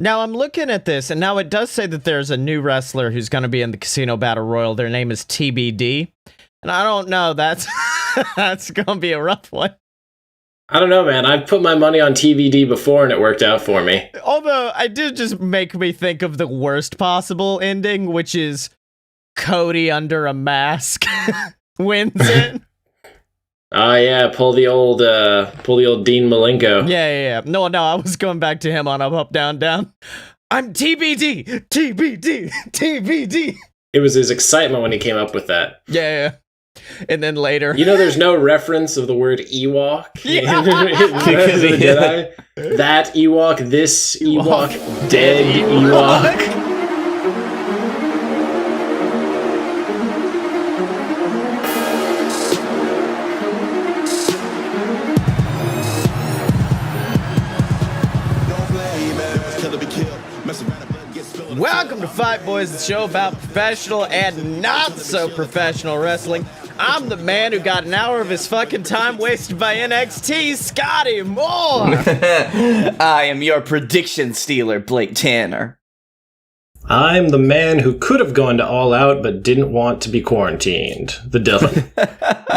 Now I'm looking at this, and now it does say that there's a new wrestler who's going to be in the Casino Battle Royal. Their name is TBD, and I don't know. That's that's going to be a rough one. I don't know, man. I've put my money on TBD before, and it worked out for me. Although, I did just make me think of the worst possible ending, which is Cody under a mask wins it. Oh, yeah, pull the old Dean Malenko. Yeah. No, I was going back to him on up, down, down. I'm TBD, TBD, TBD. It was his excitement when he came up with that. Yeah. And then later, there's no reference of the word Ewok. Yeah. Because of the Jedi. That Ewok, this Ewok, dead Ewok. Welcome to Fight Boyz, the show about professional and not so professional wrestling. I'm the man who got an hour of his fucking time wasted by NXT, Scottye Moore. I am your prediction stealer, Blake Tanner. I'm the man who could have gone to All Out but didn't want to be quarantined. The Dylan.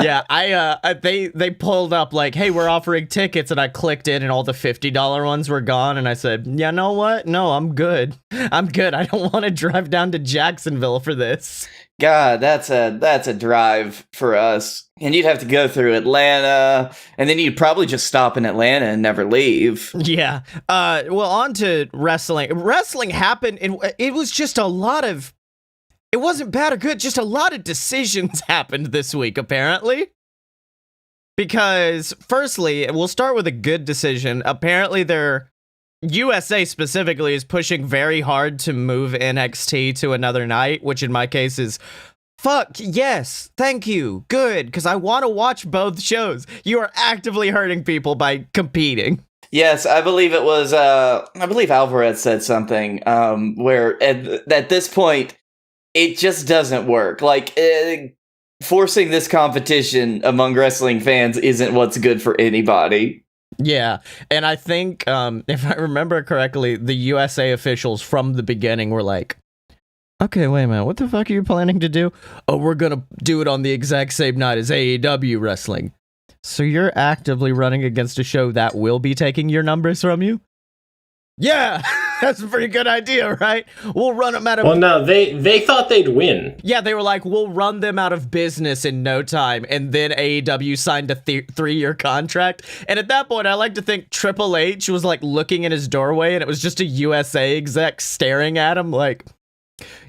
Yeah, they pulled up like, hey, we're offering tickets, and I clicked in, and all the $50 ones were gone, and I said, yeah, know what? No, I'm good. I don't want to drive down to Jacksonville for this. God, that's a drive for us. And you'd have to go through Atlanta, and then you'd probably just stop in Atlanta and never leave. Yeah. Well, on to wrestling. Wrestling happened, and it was just a lot of... It wasn't bad or good, just a lot of decisions happened this week, apparently. Because, firstly, we'll start with a good decision. Apparently, their USA specifically is pushing very hard to move NXT to another night, which in my case is, fuck, yes, thank you, good, because I want to watch both shows. You are actively hurting people by competing. Yes, I believe it was, I believe Alvarez said something, where at this point, it just doesn't work. Like, forcing this competition among wrestling fans isn't what's good for anybody. Yeah, and I think, if I remember correctly, the USA officials from the beginning were like, okay, wait a minute, what the fuck are you planning to do? Oh, we're gonna do it on the exact same night as AEW Wrestling. So you're actively running against a show that will be taking your numbers from you? Yeah, that's a pretty good idea, right? We'll run them out of... Well, no, they thought they'd win. Yeah, they were like, we'll run them out of business in no time, and then AEW signed a 3-year contract, and at that point, I like to think Triple H was like looking in his doorway, and it was just a USA exec staring at him like,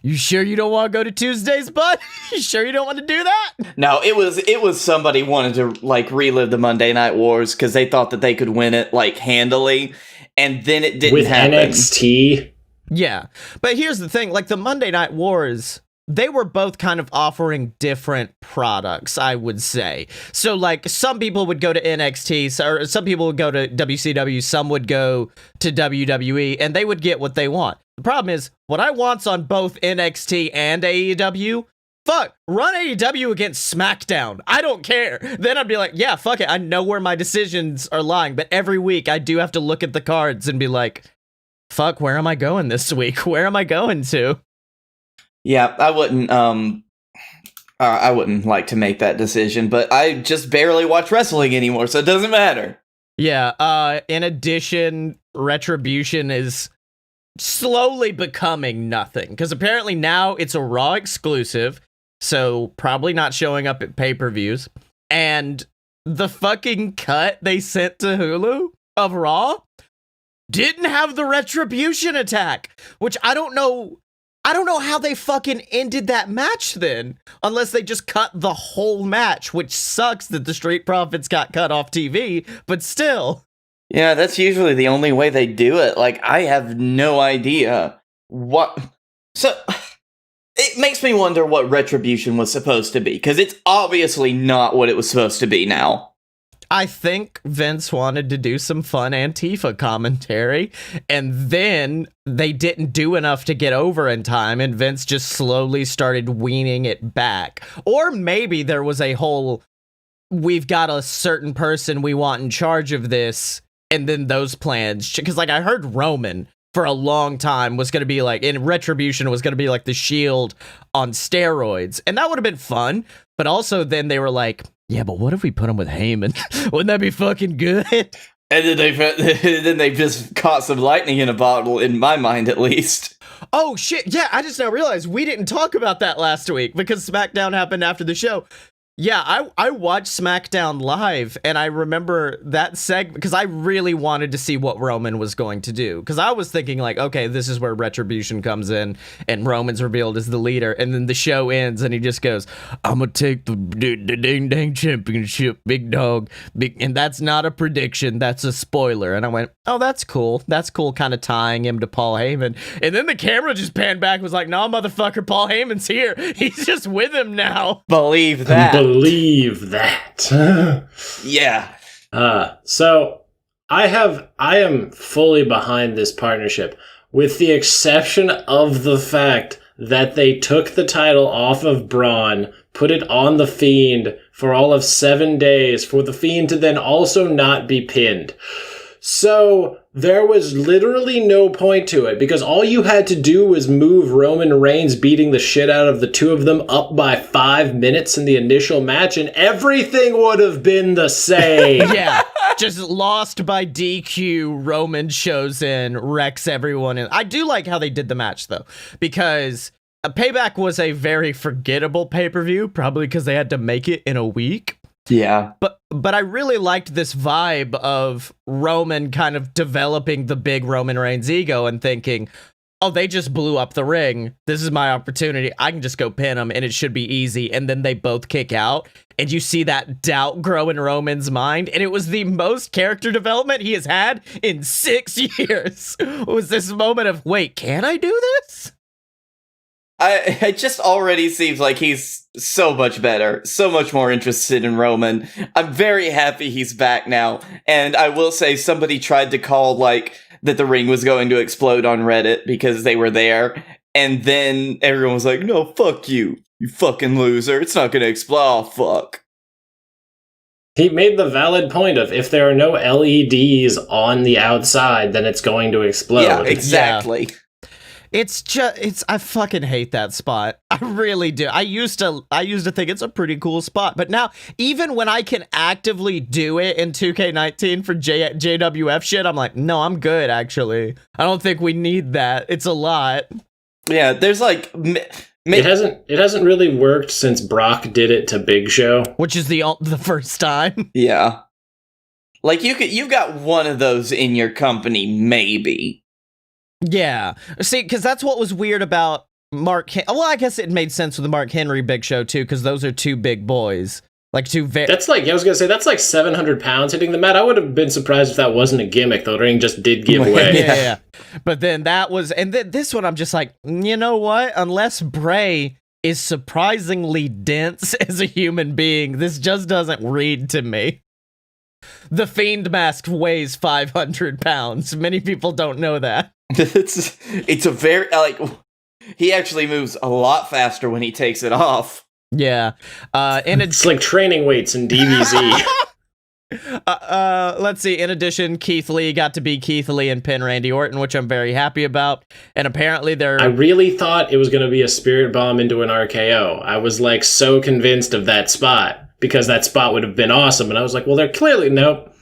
you sure you don't want to go to Tuesdays, bud? You sure you don't want to do that? No, it was somebody wanted to like relive the Monday Night Wars because they thought that they could win it like handily. And then it didn't happen. With NXT? Yeah. But here's the thing. Like, the Monday Night Wars, they were both kind of offering different products, I would say. So, like, some people would go to NXT, or some people would go to WCW, some would go to WWE, and they would get what they want. The problem is, what I want's on both NXT and AEW. Fuck, run AEW against SmackDown. I don't care. Then I'd be like, yeah, fuck it. I know where my decisions are lying, but every week I do have to look at the cards and be like, fuck, where am I going this week? Where am I going to? Yeah, I wouldn't like to make that decision, but I just barely watch wrestling anymore, so it doesn't matter. Yeah, in addition, Retribution is slowly becoming nothing, because apparently now it's a Raw exclusive. So, probably not showing up at pay-per-views. And the fucking cut they sent to Hulu of Raw didn't have the Retribution attack, which I don't know how they fucking ended that match then, unless they just cut the whole match, which sucks that the Street Profits got cut off TV, but still. Yeah, that's usually the only way they do it. Like, I have no idea what... So... It makes me wonder what Retribution was supposed to be, because it's obviously not what it was supposed to be now. I think Vince wanted to do some fun Antifa commentary, and then they didn't do enough to get over in time, and Vince just slowly started weaning it back. Or maybe there was a whole, we've got a certain person we want in charge of this, and then those plans, because like I heard Roman for a long time was going to be like, in Retribution was going to be like the Shield on steroids. And that would have been fun. But also then they were like, yeah, but what if we put him with Heyman? Wouldn't that be fucking good? And then they just caught some lightning in a bottle, in my mind at least. Oh, shit. Yeah, I just now realized we didn't talk about that last week because SmackDown happened after the show. Yeah, I watched SmackDown live, and I remember that segment because I really wanted to see what Roman was going to do. Because I was thinking, like, okay, this is where Retribution comes in, and Roman's revealed as the leader, and then the show ends, and he just goes, I'm going to take the ding-dang championship, big dog. And that's not a prediction, that's a spoiler. And I went, oh, that's cool. That's cool, kind of tying him to Paul Heyman. And then the camera just panned back and was like, nah, motherfucker, Paul Heyman's here. He's just with him now. Believe that. Believe that. Yeah. So I am fully behind this partnership, with the exception of the fact that they took the title off of Braun, put it on the Fiend for all of 7 days, for the Fiend to then also not be pinned. So there was literally no point to it, because all you had to do was move Roman Reigns beating the shit out of the two of them up by 5 minutes in the initial match, and everything would have been the same. Yeah, just lost by DQ. Roman shows in, wrecks everyone. I do like how they did the match, though, because Payback was a very forgettable pay-per-view, probably because they had to make it in a week. Yeah. But I really liked this vibe of Roman kind of developing the big Roman Reigns ego and thinking, oh, they just blew up the ring. This is my opportunity. I can just go pin them and it should be easy. And then they both kick out and you see that doubt grow in Roman's mind. And it was the most character development he has had in 6 years. It was this moment of, wait, can I do this? It just already seems like he's so much better, so much more interested in Roman. I'm very happy he's back now. And I will say somebody tried to call, like, that the ring was going to explode on Reddit because they were there. And then everyone was like, no, fuck you, you fucking loser. It's not going to explode. Oh, fuck. He made the valid point of, if there are no LEDs on the outside, then it's going to explode. Yeah, exactly. Yeah. I fucking hate that spot. I really do. I used to think it's a pretty cool spot, but now even when I can actively do it in 2K19 for JWF shit, I'm like, no, I'm good actually. I don't think we need that. It's a lot. Yeah, there's like it hasn't really worked since Brock did it to Big Show, which is the first time. Yeah. Like you've got one of those in your company maybe. Yeah. See, because that's what was weird about Mark. Well, I guess it made sense with the Mark Henry Big Show, too, because those are two big boys. Like, that's like, I was going to say, that's like 700 pounds hitting the mat. I would have been surprised if that wasn't a gimmick, though. The ring just did give away. Yeah. But then that was, and this one, I'm just like, you know what? Unless Bray is surprisingly dense as a human being, this just doesn't read to me. The Fiend mask weighs 500 pounds. Many people don't know that. It's a very, like, he actually moves a lot faster when he takes it off. Yeah. It's like training weights in DBZ. Let's see. In addition, Keith Lee got to be Keith Lee and pin Randy Orton, which I'm very happy about. And apparently I really thought it was going to be a spirit bomb into an RKO. I was like so convinced of that spot because that spot would have been awesome. And I was like, well, they're clearly, nope.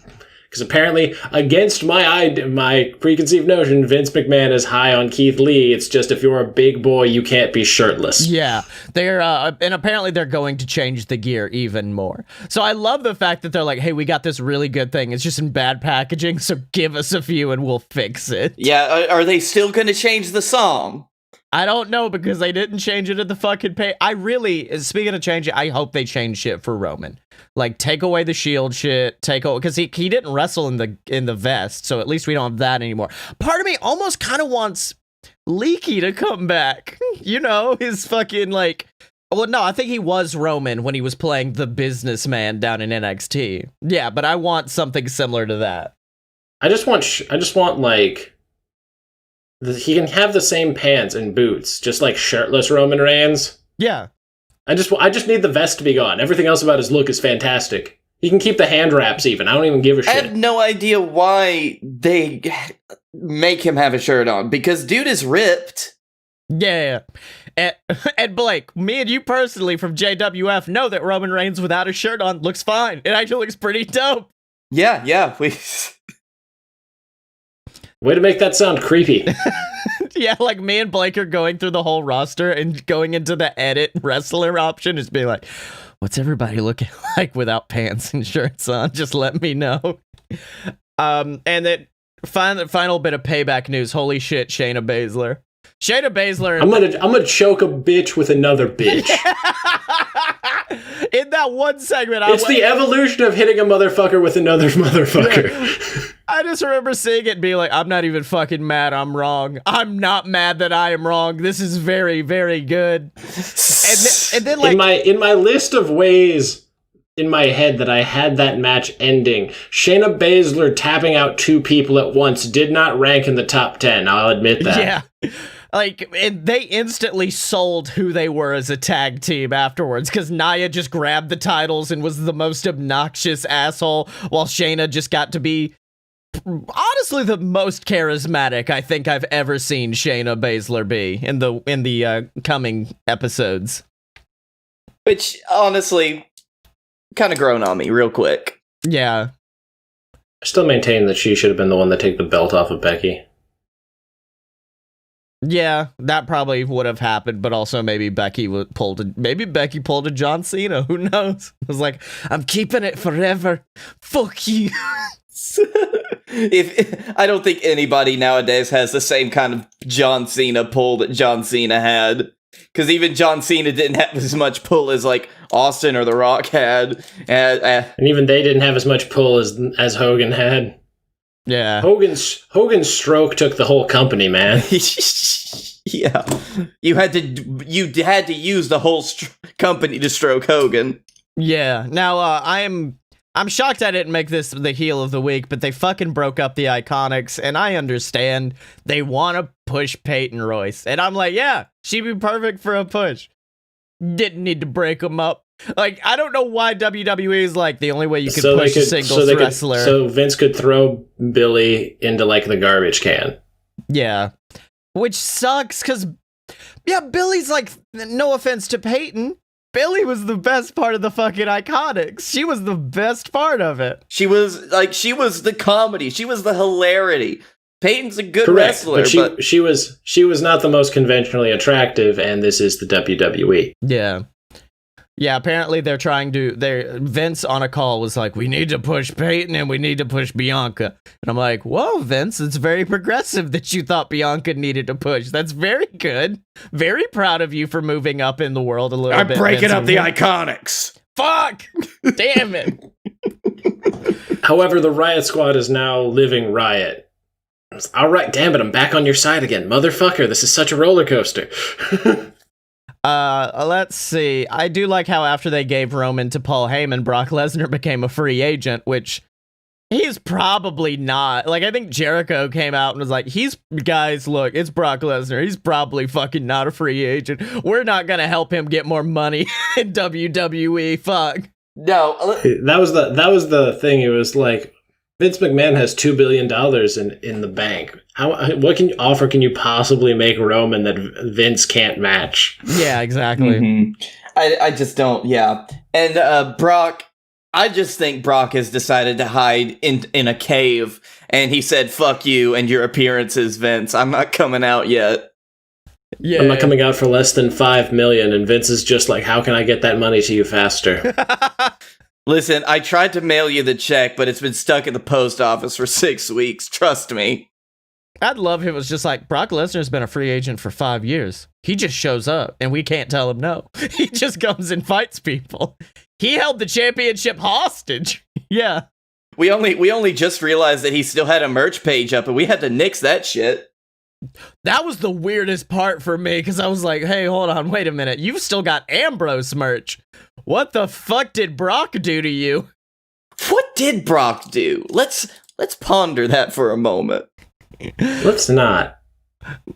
Because apparently, against my preconceived notion, Vince McMahon is high on Keith Lee. It's just if you're a big boy, you can't be shirtless. Yeah, and apparently they're going to change the gear even more. So I love the fact that they're like, hey, we got this really good thing. It's just in bad packaging, so give us a few and we'll fix it. Yeah, are they still going to change the song? I don't know because they didn't change it at the fucking pay. I really, speaking of changing, I hope they change shit for Roman. Like, take away the Shield shit, because he didn't wrestle in the vest, so at least we don't have that anymore. Part of me almost kind of wants Leaky to come back. You know, his fucking, like, well, no, I think he was Roman when he was playing the businessman down in NXT. Yeah, but I want something similar to that. I just want like, he can have the same pants and boots, just like shirtless Roman Reigns. Yeah. I just need the vest to be gone. Everything else about his look is fantastic. He can keep the hand wraps even. I don't even give a shit. I have no idea why make him have a shirt on because dude is ripped. Yeah. And Blake, me and you personally from JWF know that Roman Reigns without a shirt on looks fine. It actually looks pretty dope. Yeah, please. Way to make that sound creepy. Yeah, like me and Blake are going through the whole roster and going into the edit wrestler option, just being like, what's everybody looking like without pants and shirts on? Just let me know. And then final bit of payback news. Holy shit, Shayna Baszler. Shayna Baszler. I'm gonna choke a bitch with another bitch. In that one segment, it's the evolution of hitting a motherfucker with another motherfucker. Yeah. I just remember seeing it and being like, I'm not even fucking mad I'm wrong. I'm not mad that I am wrong. This is very, very good. And then like in my list of ways in my head that I had that match ending, Shayna Baszler tapping out 2 people at once did not rank in the top 10. I'll admit that. Yeah. Like, and they instantly sold who they were as a tag team afterwards, because Nia just grabbed the titles and was the most obnoxious asshole, while Shayna just got to be, honestly, the most charismatic I think I've ever seen Shayna Baszler be in the coming episodes. Which, honestly, kind of grown on me real quick. Yeah. I still maintain that she should have been the one to take the belt off of Becky. Yeah, that probably would have happened, but also maybe Becky pulled a John Cena. Who knows? I was like, I'm keeping it forever. Fuck you. I don't think anybody nowadays has the same kind of John Cena pull that John Cena had. Because even John Cena didn't have as much pull as like Austin or The Rock had. And even they didn't have as much pull as Hogan had. Yeah. Hogan's stroke took the whole company, man. Yeah. You had to use the whole company to stroke Hogan. Yeah. Now, I'm shocked I didn't make this the heel of the week, but they fucking broke up the Iconics, and I understand they want to push Peyton Royce. And I'm like, yeah, she'd be perfect for a push. Didn't need to break them up. Like, I don't know why WWE is like the only way you could push a singles wrestler. So Vince could throw Billy into like the garbage can. Yeah. Which sucks, because, yeah, Billy's like, no offense to Peyton, Billy was the best part of the fucking Iconics. She was the best part of it. She was the comedy. She was the hilarity. Peyton's a good Correct, wrestler, but she was not the most conventionally attractive, and this is the WWE. Yeah. Yeah, apparently Vince on a call was like, we need to push Peyton and we need to push Bianca. And I'm like, whoa, Vince, it's very progressive that you thought Bianca needed to push. That's very good. Very proud of you for moving up in the world a little bit. I'm breaking Vince. up the Iconics. Fuck! Damn it. However, the Riot Squad is now living Riot. All right, damn it, I'm back on your side again. Motherfucker, this is such a roller coaster. Let's see. I do like how after they gave Roman to Paul Heyman, Brock Lesnar became a free agent, which he's probably not. Like, I think Jericho came out and was like, guys, look, it's Brock Lesnar. He's probably fucking not a free agent. We're not gonna help him get more money in WWE. Fuck. No. That was the thing. It was like, Vince McMahon has $2 billion in the bank. What can you possibly make Roman that Vince can't match? Yeah, exactly. Mm-hmm. I just don't. Yeah, and Brock. I just think Brock has decided to hide in a cave, and he said, "Fuck you and your appearances, Vince. I'm not coming out yet." Yeah, I'm not coming out for less than $5 million, and Vince is just like, "How can I get that money to you faster?" Listen, I tried to mail you the check, but it's been stuck in the post office for 6 weeks. Trust me. I'd love if it was just like, Brock Lesnar's been a free agent for 5 years. He just shows up, and we can't tell him no. He just comes and fights people. He held the championship hostage. Yeah. We only just realized that he still had a merch page up, and we had to nix that shit. That was the weirdest part for me, because I was like, hey, hold on, wait a minute. You've still got Ambrose merch. What the fuck did Brock do to you? What did Brock do? Let's ponder that for a moment. Let's not.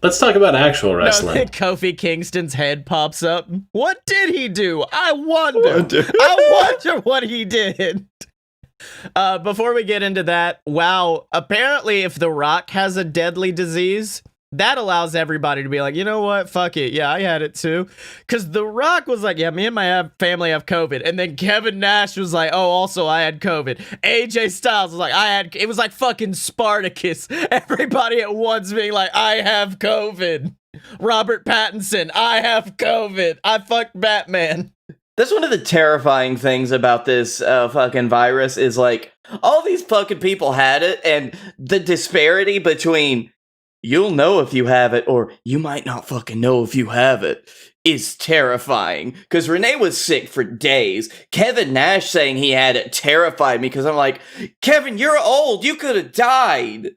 Let's talk about actual wrestling. No, Kofi Kingston's head pops up. What did he do? I wonder what he did. Before we get into that, wow, apparently if The Rock has a deadly disease, that allows everybody to be like, you know what, fuck it, yeah, I had it too. Because The Rock was like, yeah, me and my family have COVID. And then Kevin Nash was like, oh, also I had COVID. AJ Styles was like, it was like fucking Spartacus. Everybody at once being like, I have COVID. Robert Pattinson, I have COVID. I fucked Batman. That's one of the terrifying things about this fucking virus is like all these fucking people had it, and the disparity between you'll know if you have it or you might not fucking know if you have it is terrifying. Because Renee was sick for days. Kevin Nash saying he had it terrified me because I'm like, Kevin, you're old. You could have died.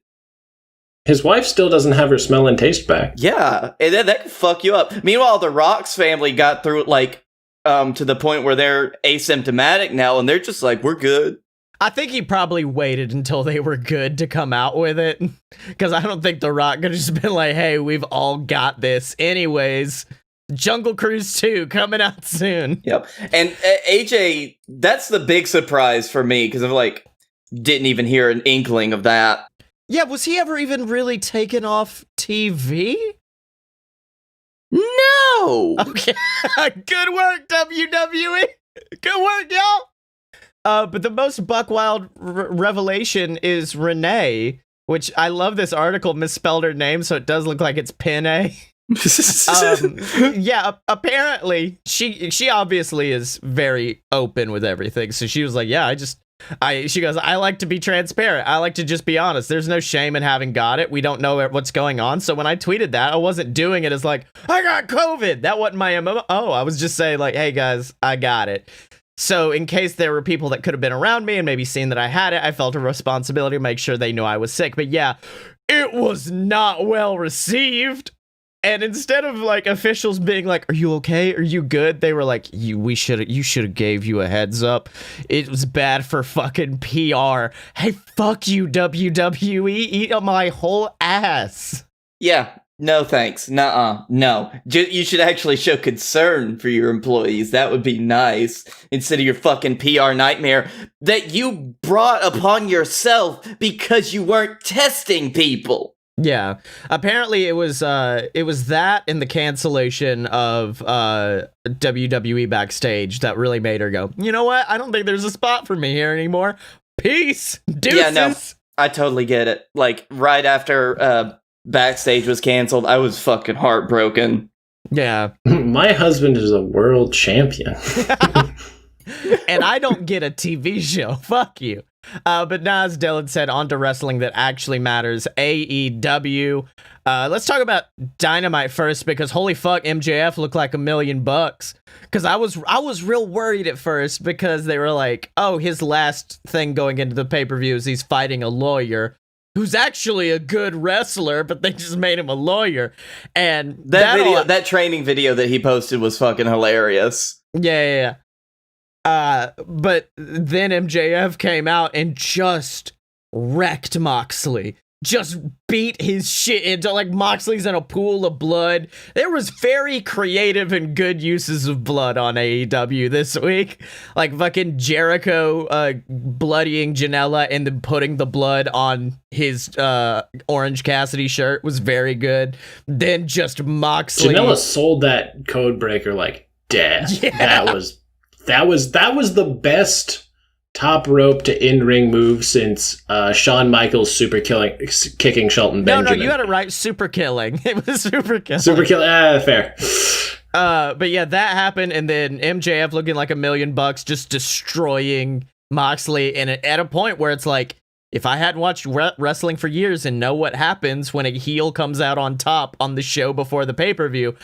His wife still doesn't have her smell and taste back. Yeah, and that could fuck you up. Meanwhile, the Rock's family got through it like to the point where they're asymptomatic now, and they're just like, we're good. I think he probably waited until they were good to come out with it. Because I don't think The Rock could have just been like, hey, we've all got this. Anyways, Jungle Cruise 2 coming out soon. Yep. And AJ, that's the big surprise for me, because I didn't even hear an inkling of that. Yeah, was he ever even really taken off TV? No! Okay. Good work, WWE. Good work, y'all. But the most buck-wild revelation is Renee, which I love this article misspelled her name, so it does look like it's Penne. Yeah, apparently, she obviously is very open with everything, so she was like, yeah, she goes, I like to be transparent. I like to just be honest. There's no shame in having got it. We don't know what's going on. So when I tweeted that, I wasn't doing it as like, I got COVID. That wasn't my MO. I was just saying like, hey guys, I got it. So in case there were people that could have been around me and maybe seen that I had it, I felt a responsibility to make sure they knew I was sick. But yeah, it was not well received. And instead of like officials being like, "Are you okay? Are you good?" They were like, you should have gave you a heads up. It was bad for fucking PR. Hey, fuck you, WWE. Eat on my whole ass. Yeah. No thanks. Nuh-uh. No. You should actually show concern for your employees. That would be nice. Instead of your fucking PR nightmare that you brought upon yourself because you weren't testing people. Yeah. Apparently it was that and the cancellation of WWE backstage that really made her go, you know what? I don't think there's a spot for me here anymore. Peace. Deuces. Yeah, no. I totally get it. Like right after backstage was canceled, I was fucking heartbroken. Yeah. My husband is a world champion. And I don't get a TV show. Fuck you. But now, as Dylan said, on to wrestling that actually matters, AEW. Let's talk about Dynamite first, because holy fuck, MJF looked like $1 million. Because I was real worried at first, because they were like, oh, his last thing going into the pay-per-view is he's fighting a lawyer who's actually a good wrestler, but they just made him a lawyer. And that training video that he posted was fucking hilarious. Yeah. But then MJF came out and just wrecked Moxley. Just beat his shit into, like, Moxley's in a pool of blood. There was very creative and good uses of blood on AEW this week. Like fucking Jericho bloodying Janela and then putting the blood on his Orange Cassidy shirt was very good. Then just Moxley. Janela sold that code breaker like death. Yeah. That was the best top rope to in-ring move since Shawn Michaels kicking Shelton Benjamin. No, you had it right. Super killing. It was super killing. Super kill. Fair. But yeah, that happened, and then MJF looking like $1 million, just destroying Moxley, and at a point where it's like, if I hadn't watched wrestling for years and know what happens when a heel comes out on top on the show before the pay-per-view,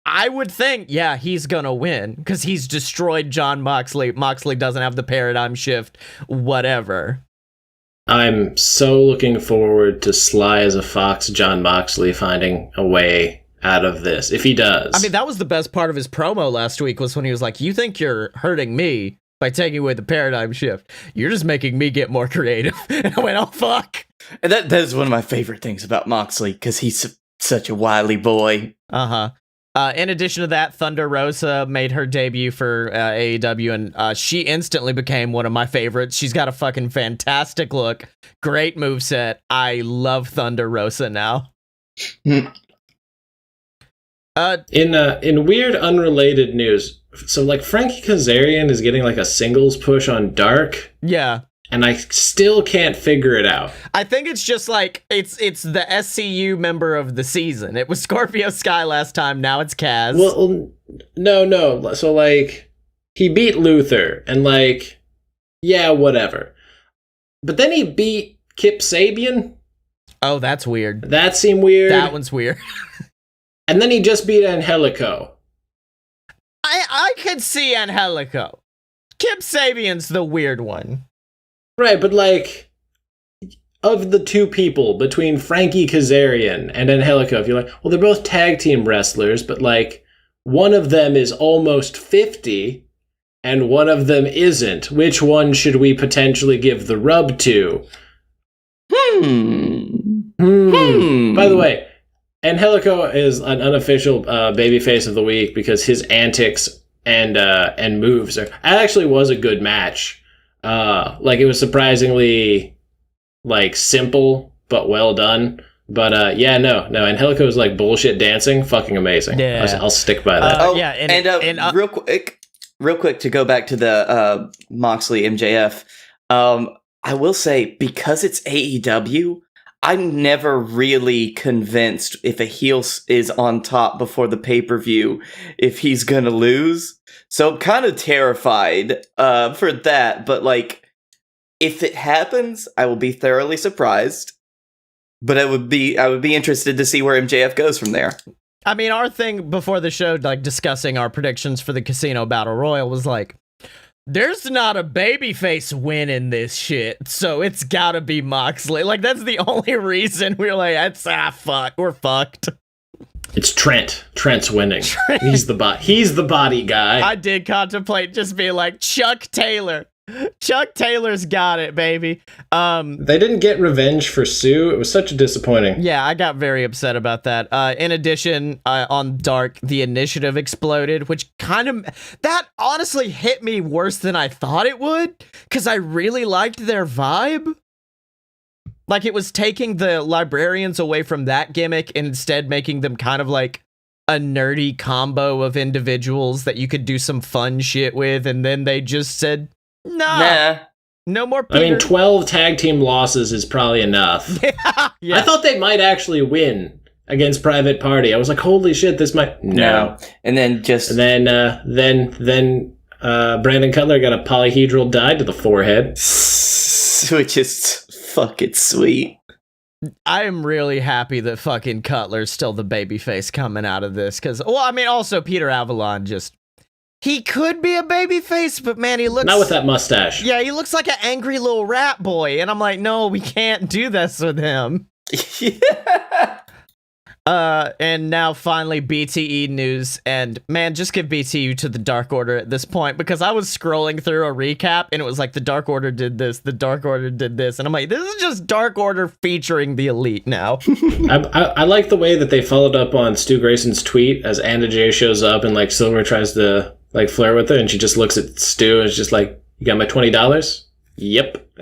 I would think, yeah, he's gonna win because he's destroyed John Moxley. Moxley doesn't have the paradigm shift, whatever. I'm so looking forward to Sly as a Fox, John Moxley finding a way out of this, if he does. I mean, that was the best part of his promo last week, was when he was like, you think you're hurting me by taking away the paradigm shift. You're just making me get more creative. And I went, oh, fuck. And that is one of my favorite things about Moxley, because he's such a wily boy. Uh-huh. In addition to that, Thunder Rosa made her debut for AEW, and she instantly became one of my favorites. She's got a fucking fantastic look, great moveset. I love Thunder Rosa now. In weird unrelated news, so like Frankie Kazarian is getting like a singles push on Dark. Yeah. And I still can't figure it out. I think it's just like it's the SCU member of the season. It was Scorpio Sky last time. Now it's Kaz. Well, no. So like he beat Luther, and like yeah, whatever. But then he beat Kip Sabian. Oh, that's weird. That seemed weird. That one's weird. And then he just beat Angelico. I could see Angelico. Kip Sabian's the weird one. Right, but like, of the two people between Frankie Kazarian and Angelico, if you're like, well, they're both tag team wrestlers, but like, one of them is almost 50, and one of them isn't. Which one should we potentially give the rub to? By the way, Angelico is an unofficial babyface of the week because his antics and moves actually was a good match. Like it was surprisingly like simple but well done. But Angelico is like bullshit dancing, fucking amazing. Yeah, I'll stick by that. Real quick to go back to the Moxley MJF. I will say, because it's AEW, I'm never really convinced if a heel is on top before the pay-per-view if he's gonna lose. So I'm kind of terrified for that, but like, if it happens, I will be thoroughly surprised. But I would be interested to see where MJF goes from there. I mean, our thing before the show, like discussing our predictions for the Casino Battle Royal, was like, there's not a babyface win in this shit, so it's gotta be Moxley. Like, that's the only reason we're like, fuck, we're fucked. It's Trent. Trent's winning. He's the body guy. I did contemplate just being like, Chuck Taylor. Chuck Taylor's got it, baby. They didn't get revenge for Sue. It was such a disappointing. Yeah, I got very upset about that. In addition, on Dark, the Initiative exploded, which that honestly hit me worse than I thought it would, because I really liked their vibe. Like, it was taking the librarians away from that gimmick and instead making them kind of like a nerdy combo of individuals that you could do some fun shit with, and then they just said, nah. No more Peter. I mean, 12 tag team losses is probably enough. Yeah. I thought they might actually win against Private Party. I was like, holy shit, this might... No. And then Brandon Cutler got a polyhedral dye to the forehead. Which is fucking sweet. I am really happy that fucking Cutler's still the babyface coming out of this, because, well, I mean, also Peter Avalon he could be a babyface, but man, he looks... Not with that mustache. Yeah, he looks like an angry little rat boy, and I'm like, no, we can't do this with him. Yeah. And now finally BTE news, and man, just give BTU to the Dark Order at this point, because I was scrolling through a recap, and it was like, the Dark Order did this, the Dark Order did this, and I'm like, this is just Dark Order featuring the Elite now. I like the way that they followed up on Stu Grayson's tweet as Anna Jay shows up, and like Silver tries to like flirt with her, and she just looks at Stu and is just like, you got my $20? Yep.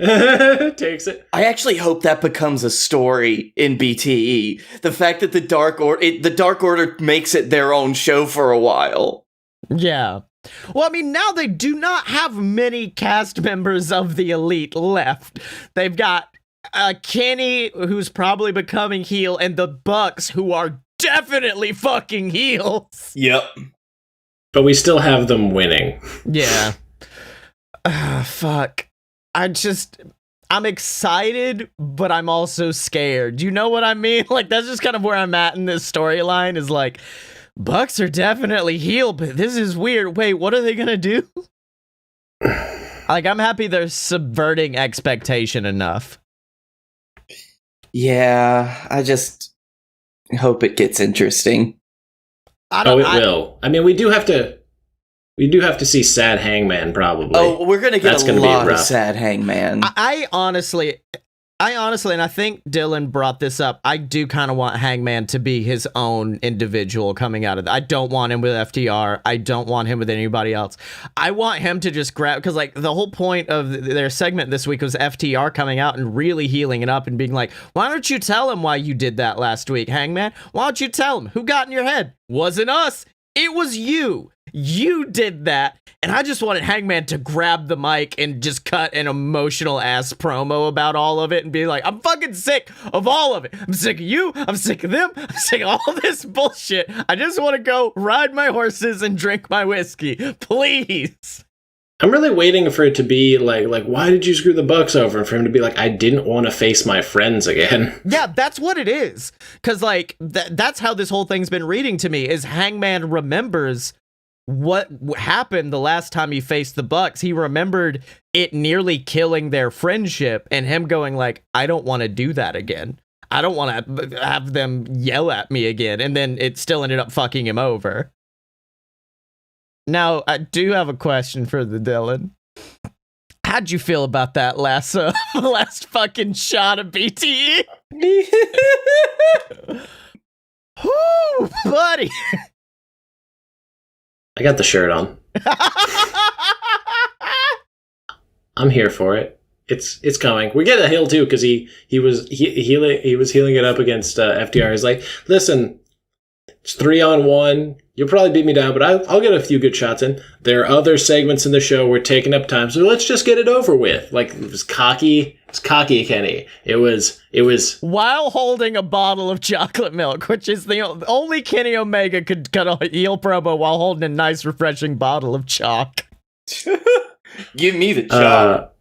Takes it. I actually hope that becomes a story in BTE. The fact that the Dark Order makes it their own show for a while. Yeah. Well, I mean, now they do not have many cast members of the Elite left. They've got Kenny, who's probably becoming heel, and the Bucks, who are definitely fucking heels. Yep. But we still have them winning. Yeah. Fuck. I'm excited, but I'm also scared. You know what I mean? Like, that's just kind of where I'm at in this storyline, is like, Bucks are definitely heel, but this is weird. Wait, what are they gonna do? Like, I'm happy they're subverting expectation enough. Yeah, I just hope it gets interesting. It will. I mean, we do have to see Sad Hangman, probably. Oh, we're gonna get a lot of Sad Hangman. I honestly, I honestly, and I think Dylan brought this up, I do kind of want Hangman to be his own individual coming out of that. I don't want him with FTR. I don't want him with anybody else. I want him to just grab, because like the whole point of their segment this week was FTR coming out and really healing it up and being like, why don't you tell him why you did that last week, Hangman? Why don't you tell him? Who got in your head? Wasn't us. It was you. You did that. And I just wanted Hangman to grab the mic and just cut an emotional ass promo about all of it and be like, I'm fucking sick of all of it. I'm sick of you. I'm sick of them. I'm sick of all this bullshit. I just want to go ride my horses and drink my whiskey. Please. I'm really waiting for it to be like, why did you screw the Bucks over? And for him to be like, I didn't want to face my friends again. Yeah, that's what it is. Because like that's how this whole thing's been reading to me is Hangman remembers what happened the last time he faced the Bucks. He remembered it nearly killing their friendship and him going like, I don't want to do that again. I don't want to have them yell at me again. And then it still ended up fucking him over. Now, I do have a question for the Dylan. How'd you feel about that last fucking shot of BTE? Whoo, buddy. I got the shirt on. I'm here for it. It's coming. We get a heel too because he was healing it up against FTR. He's like, listen, it's 3-on-1. You'll probably beat me down, but I'll get a few good shots in. There are other segments in the show we're taking up time, so let's just get it over with. Like it was cocky, Kenny. It was while holding a bottle of chocolate milk, which is the only Kenny Omega could cut a heel promo while holding a nice, refreshing bottle of chalk. Give me the chalk.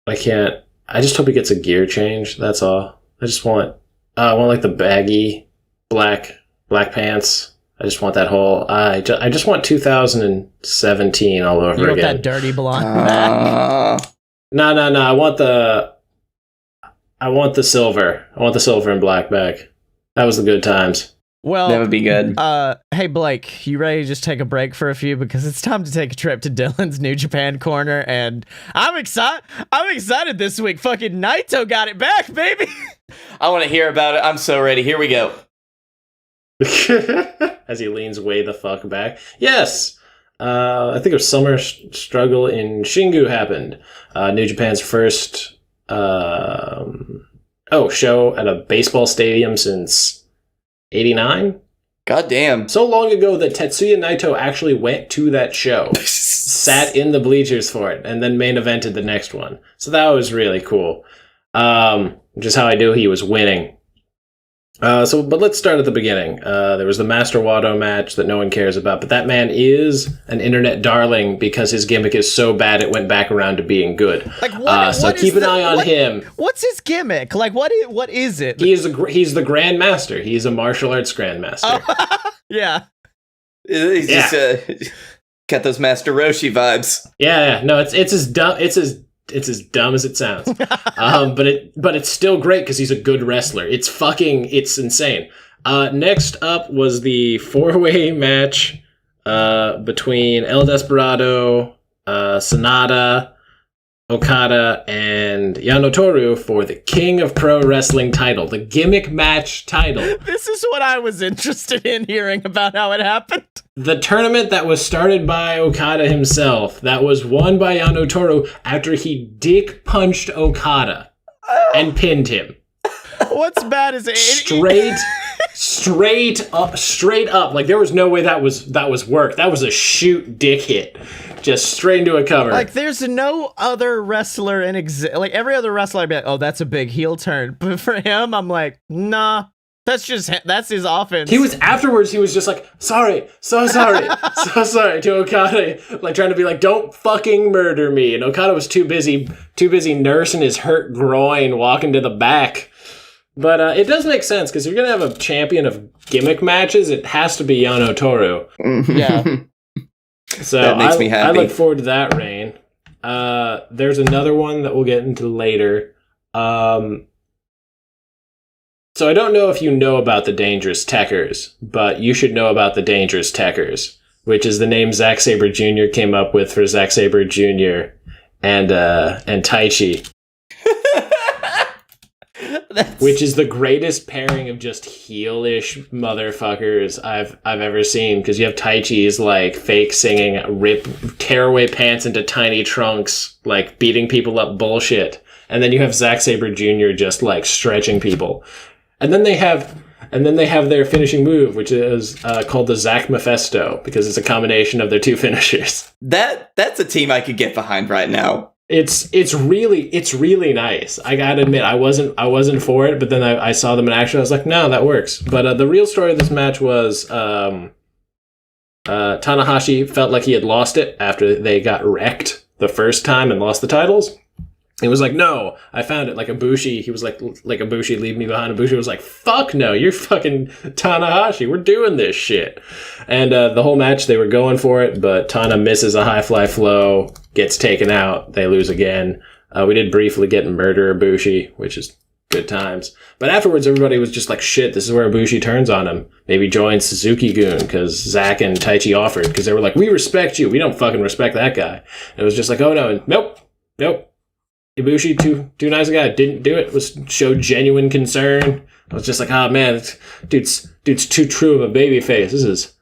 I can't. I just hope he gets a gear change. That's all. I want like the baggy black pants. I just want that whole. I just want 2017 all over you want again. That dirty blonde back. No. I want the silver. I want the silver and black back. That was the good times. Well, that would be good. Hey Blake, you ready to just take a break for a few because it's time to take a trip to Dylan's New Japan corner, and I'm excited this week. Fucking Naito got it back, baby. I want to hear about it. I'm so ready. Here we go. As he leans way the fuck back. Yes. I think a summer struggle in Shingu happened. New Japan's first show at a baseball stadium since 89? God damn. So long ago that Tetsuya Naito actually went to that show, sat in the bleachers for it, and then main evented the next one. So that was really cool. Which is how I knew he was winning. But let's start at the beginning. There was the Master Wato match that no one cares about, but that man is an internet darling because his gimmick is so bad it went back around to being good. Like so keep an eye on him. What's his gimmick? Like what is it? He's the Grandmaster. He's a martial arts Grandmaster. Oh, yeah. He's just got those Master Roshi vibes. Yeah. No, it's as dumb. It's as dumb as it sounds. But it's still great because he's a good wrestler. It's insane. Next up was the 4-way match between El Desperado, Sonata, Okada, and Yano Toru for the King of Pro Wrestling title, the gimmick match title. This is what I was interested in hearing about how it happened. The tournament that was started by Okada himself, that was won by Yano Toru after he dick punched Okada and pinned him. What's bad is straight up. Like there was no way that was work. That was a shoot dick hit. Just straight into a cover. Like, there's no other wrestler like, every other wrestler, I'd be like, oh, that's a big heel turn. But for him, I'm like, nah, that's his offense. He was just like, sorry, so sorry to Okada, like trying to be like, don't fucking murder me. And Okada was too busy nursing his hurt groin, walking to the back. But it does make sense, because if you're going to have a champion of gimmick matches, it has to be Yano Toru. Yeah. So that makes me happy. I look forward to that reign. There's another one that we'll get into later. So I don't know if you know about the Dangerous Techers, but you should know about the Dangerous Techers, which is the name Zack Sabre Jr. came up with for Zack Sabre Jr. and Taichi. which is the greatest pairing of just heelish motherfuckers I've ever seen. Because you have Taichi's like fake singing, tear away pants into tiny trunks, like beating people up bullshit, and then you have Zack Sabre Jr. just like stretching people, and then they have their finishing move, which is called the Zack Mephisto, because it's a combination of their two finishers. That's a team I could get behind right now. It's really nice. I gotta admit, I wasn't for it, but then I saw them in action. I was like, no, that works. But the real story of this match was Tanahashi felt like he had lost it after they got wrecked the first time and lost the titles. He was like, no, I found it. Like Ibushi, he was like Ibushi, leave me behind. Ibushi was like, fuck no, you're fucking Tanahashi. We're doing this shit. And the whole match, they were going for it, but Tana misses a high fly flow, gets taken out. They lose again. We did briefly get Murder Ibushi, which is good times. But afterwards, everybody was just like, shit, this is where Ibushi turns on him. Maybe join Suzuki-gun, because Zack and Taichi offered, because they were like, we respect you. We don't fucking respect that guy. And it was just like, oh no, and nope. Ibushi, too nice a guy, didn't do it, showed genuine concern. I was just like, oh man, dude's too true of a baby face. This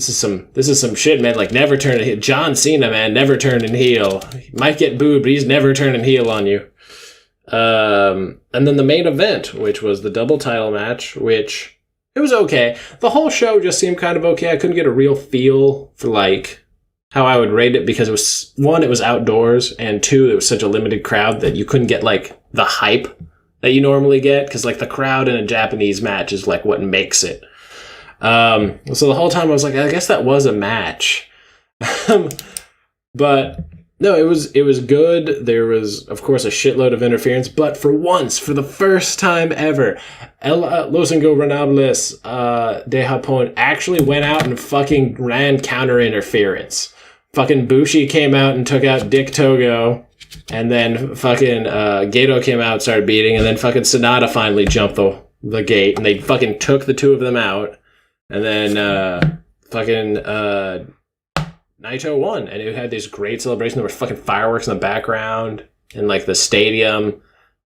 is some shit, man. Like, never turn heel. John Cena, man, never turning heel. He might get booed, but he's never turning heel on you. And then the main event, which was the double title match, which it was okay. The whole show just seemed kind of okay. I couldn't get a real feel for like how I would rate it, because it was, one, it was outdoors, and two, it was such a limited crowd that you couldn't get like the hype that you normally get, because like the crowd in a Japanese match is like what makes it. So the whole time I was like, I guess that was a match. But no, it was good. There was, of course, a shitload of interference, but for once, for the first time ever, Los Ingobernables de Japón actually went out and fucking ran counter interference. Fucking Bushi came out and took out Dick Togo, and then fucking Gato came out, started beating, and then fucking Sonata finally jumped the gate, and they fucking took the two of them out, and then fucking Naito won, and it had this great celebration. There were fucking fireworks in the background, and like the stadium,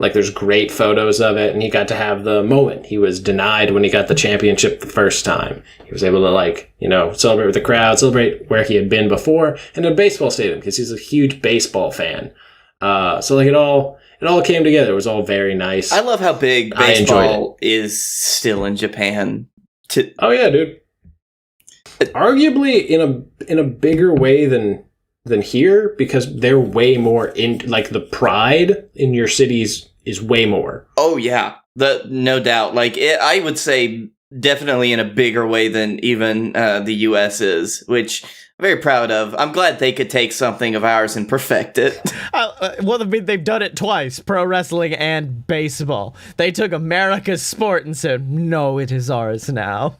like there's great photos of it, and he got to have the moment he was denied when he got the championship the first time. He was able to, like, you know, celebrate with the crowd, celebrate where he had been before, in a baseball stadium, because he's a huge baseball fan. So like it all came together. It was all very nice. I love how big baseball is still in Japan. Oh yeah, dude. Arguably in a bigger way than here, because they're way more in, like, the pride in your cities is way more. Oh yeah, no doubt. Like I would say definitely in a bigger way than even the US is, which I'm very proud of. I'm glad they could take something of ours and perfect it. Well, I mean, they've done it twice, pro wrestling and baseball. They took America's sport and said, no, it is ours now.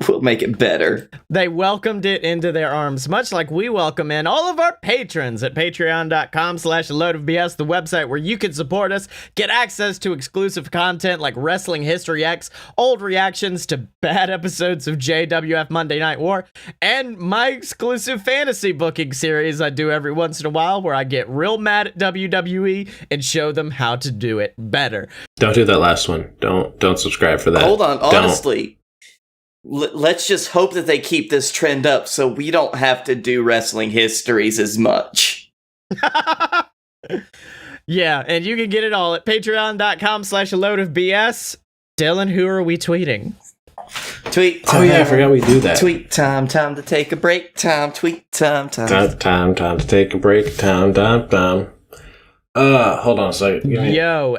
We'll make it better. They welcomed it into their arms, much like we welcome in all of our patrons at patreon.com/loadofbs, the website where you can support us, get access to exclusive content like Wrestling History X, old reactions to bad episodes of JWF Monday Night War, and my exclusive fantasy booking series I do every once in a while, where I get real mad at WWE and show them how to do it better. Don't do that last one. Don't subscribe for that. Hold on, honestly. Let's just hope that they keep this trend up so we don't have to do wrestling histories as much. Yeah, and you can get it all at patreon.com/loadofbs. Dylan, who are we tweeting? Tweet time. Oh yeah, I forgot we do that. Tweet time to take a break. Tweet time. Time to take a break. Time. Hold on a second. Yo,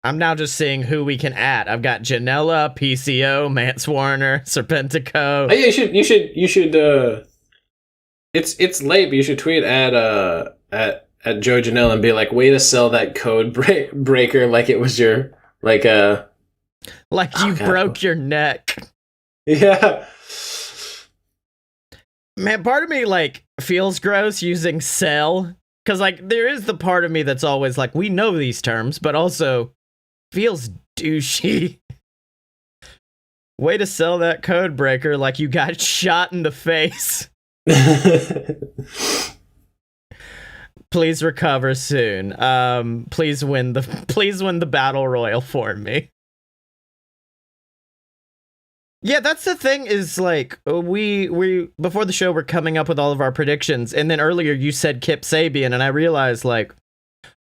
I'm now just seeing who we can at. I've got Janela, PCO, Mance Warner, Serpentico. Oh, yeah, you should. It's late, but you should tweet at Joe Janela and be like, "Way to sell that code breaker like it was your like you broke your neck." Yeah. Man, part of me like feels gross using sell, because like there is the part of me that's always like, we know these terms, but also feels douchey. Way to sell that code breaker like you got shot in the face. Please recover soon. Please win the battle royal for me. Yeah, that's the thing is like we before the show we're coming up with all of our predictions, and then earlier you said Kip Sabian, and I realized like,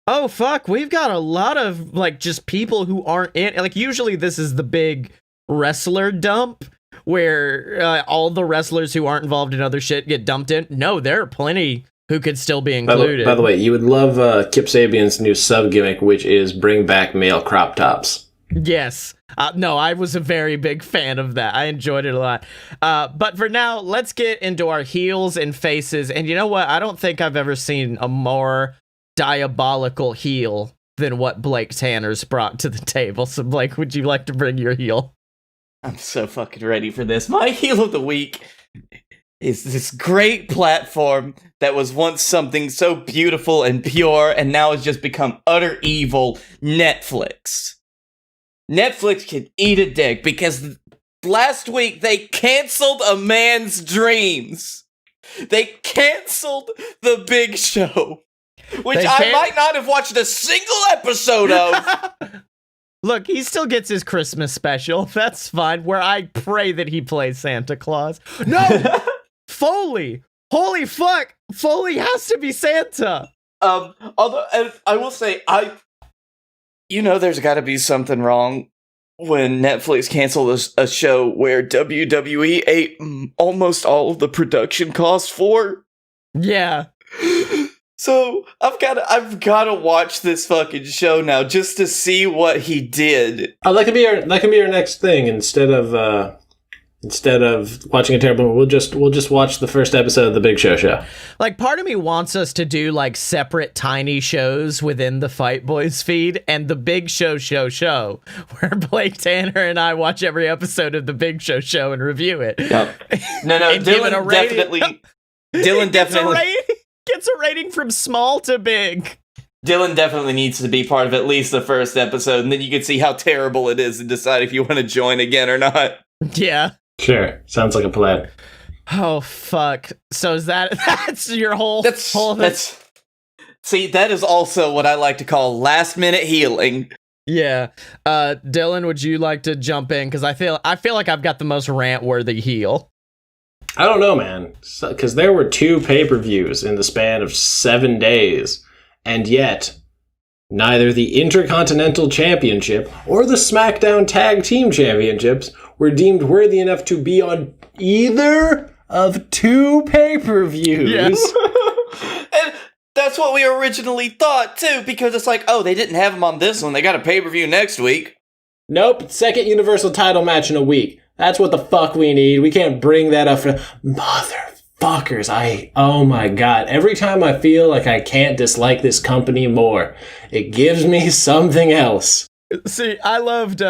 oh fuck, we've got a lot of like just people who aren't in. Like usually this is the big wrestler dump where all the wrestlers who aren't involved in other shit get dumped in. No, there are plenty who could still be included. By the way, you would love Kip Sabian's new sub gimmick, which is bring back male crop tops. Yes. No, I was a very big fan of that. I enjoyed it a lot. But for now, let's get into our heels and faces. And you know what? I don't think I've ever seen a more diabolical heel than what Blake Tanner's brought to the table. So, Blake, would you like to bring your heel? I'm so fucking ready for this. My heel of the week is this great platform that was once something so beautiful and pure and now has just become utter evil, Netflix. Netflix can eat a dick because last week they canceled a man's dreams. They canceled The Big Show, which I might not have watched a single episode of. Look, he still gets his Christmas special. That's fine, where I pray that he plays Santa Claus. No! Foley! Holy fuck! Foley has to be Santa! Although, I will say, there's gotta be something wrong when Netflix canceled a show where WWE ate almost all of the production costs for. Yeah. So I've got to watch this fucking show now just to see what he did. Oh, that can be our next thing. Instead of watching a terrible movie, we'll just watch the first episode of the Big Show. Like, part of me wants us to do like separate tiny shows within the Fight Boys feed, and the Big Show, where Blake Tanner and I watch every episode of the Big Show and review it. Yep. No, Dylan definitely gets a rating from small to big. Dylan definitely needs to be part of at least the first episode, and then you can see how terrible it is and decide if you want to join again or not. Yeah. Sure. Sounds like a plan. Oh, fuck. So that's your whole... See, that is also what I like to call last-minute healing. Yeah. Dylan, would you like to jump in? Because I feel like I've got the most rant-worthy heel. I don't know, man. Because there were 2 pay-per-views in the span of 7 days, and yet neither the Intercontinental Championship or the SmackDown Tag Team Championships were deemed worthy enough to be on either of 2 pay-per-views. Yes. And that's what we originally thought, too, because it's like, oh, they didn't have them on this one. They got a pay-per-view next week. Nope, second Universal title match in a week. That's what the fuck we need. We can't bring that up for... Motherfuckers, oh my god. Every time I feel like I can't dislike this company more, it gives me something else. See, I loved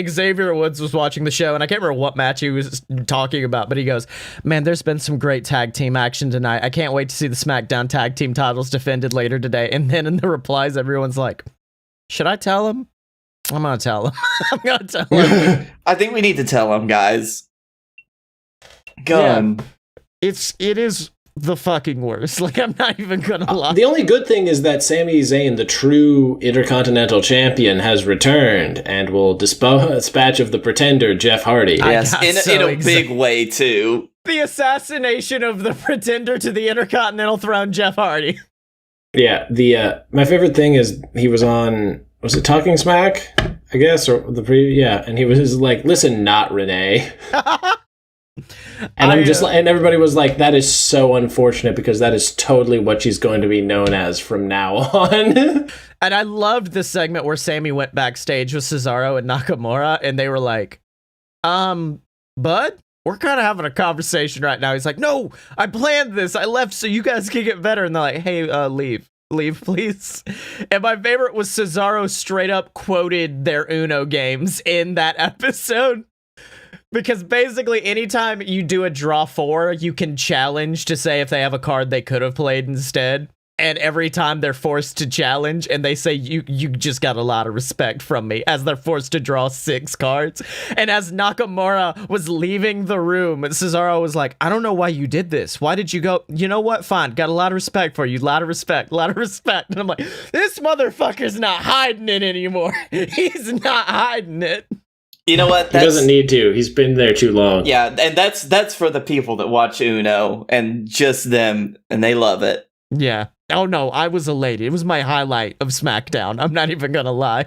Xavier Woods was watching the show, and I can't remember what match he was talking about, but he goes, man, there's been some great tag team action tonight. I can't wait to see the SmackDown tag team titles defended later today. And then in the replies, everyone's like, should I tell him? I'm gonna tell him. I'm gonna tell him. I think we need to tell him, guys. Gun. Yeah. It is the fucking worst. Like, I'm not even gonna lie. The only good thing is that Sami Zayn, the true Intercontinental Champion, has returned and will dispatch of the pretender, Jeff Hardy. Yes, in a big way, too. The assassination of the pretender to the Intercontinental throne, Jeff Hardy. Yeah, my favorite thing is he was on... Was it Talking Smack, I guess, or and he was like, "Listen, not Renee," and and everybody was like, "That is so unfortunate because that is totally what she's going to be known as from now on." And I loved the segment where Sammy went backstage with Cesaro and Nakamura, and they were like, "Bud, we're kind of having a conversation right now." He's like, "No, I planned this. I left so you guys can get better." And they're like, "Hey, leave, please." And my favorite was Cesaro straight up quoted their Uno games in that episode. Because basically anytime you do a draw 4, you can challenge to say if they have a card they could have played instead. And every time they're forced to challenge and they say, you just got a lot of respect from me, as they're forced to draw 6 cards. And as Nakamura was leaving the room, Cesaro was like, I don't know why you did this. Why did you go? You know what? Fine. Got a lot of respect for you. A lot of respect. And I'm like, this motherfucker's not hiding it anymore. He's not hiding it. You know what? He doesn't need to. He's been there too long. Yeah, and that's for the people that watch Uno and just them, and they love it. Yeah. Oh no, I was elated. It was my highlight of SmackDown. I'm not even gonna lie.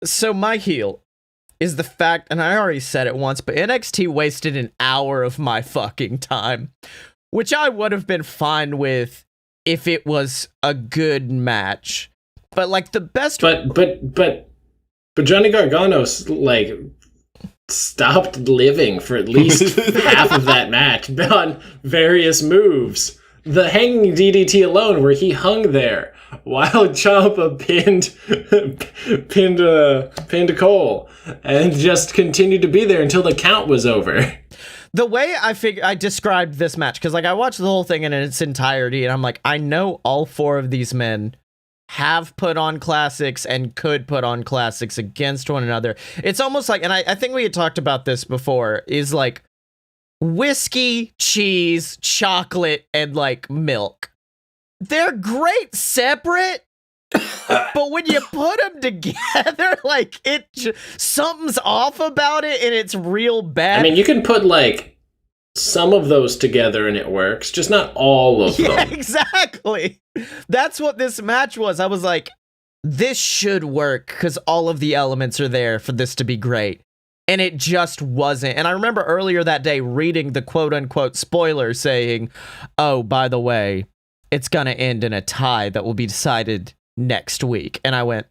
So my heel is the fact, and I already said it once, but NXT wasted an hour of my fucking time, which I would have been fine with if it was a good match. But like the best, but Johnny Gargano's like stopped living for at least half of that match on various moves. The hanging DDT alone, where he hung there while Ciampa pinned Cole, and just continued to be there until the count was over. The way I described this match, because like I watched the whole thing in its entirety, and I'm like, I know all 4 of these men have put on classics and could put on classics against one another. It's almost like, and I think we had talked about this before, is like whiskey, cheese, chocolate, and like milk. They're great separate, but when you put them together, like something's off about it, and it's real bad. I mean, you can put like some of those together and it works, just not all of them. Yeah, exactly. That's what this match was. I was like, this should work because all of the elements are there for this to be great. And it just wasn't. And I remember earlier that day reading the quote-unquote spoiler saying, oh, by the way, it's going to end in a tie that will be decided next week. And I went,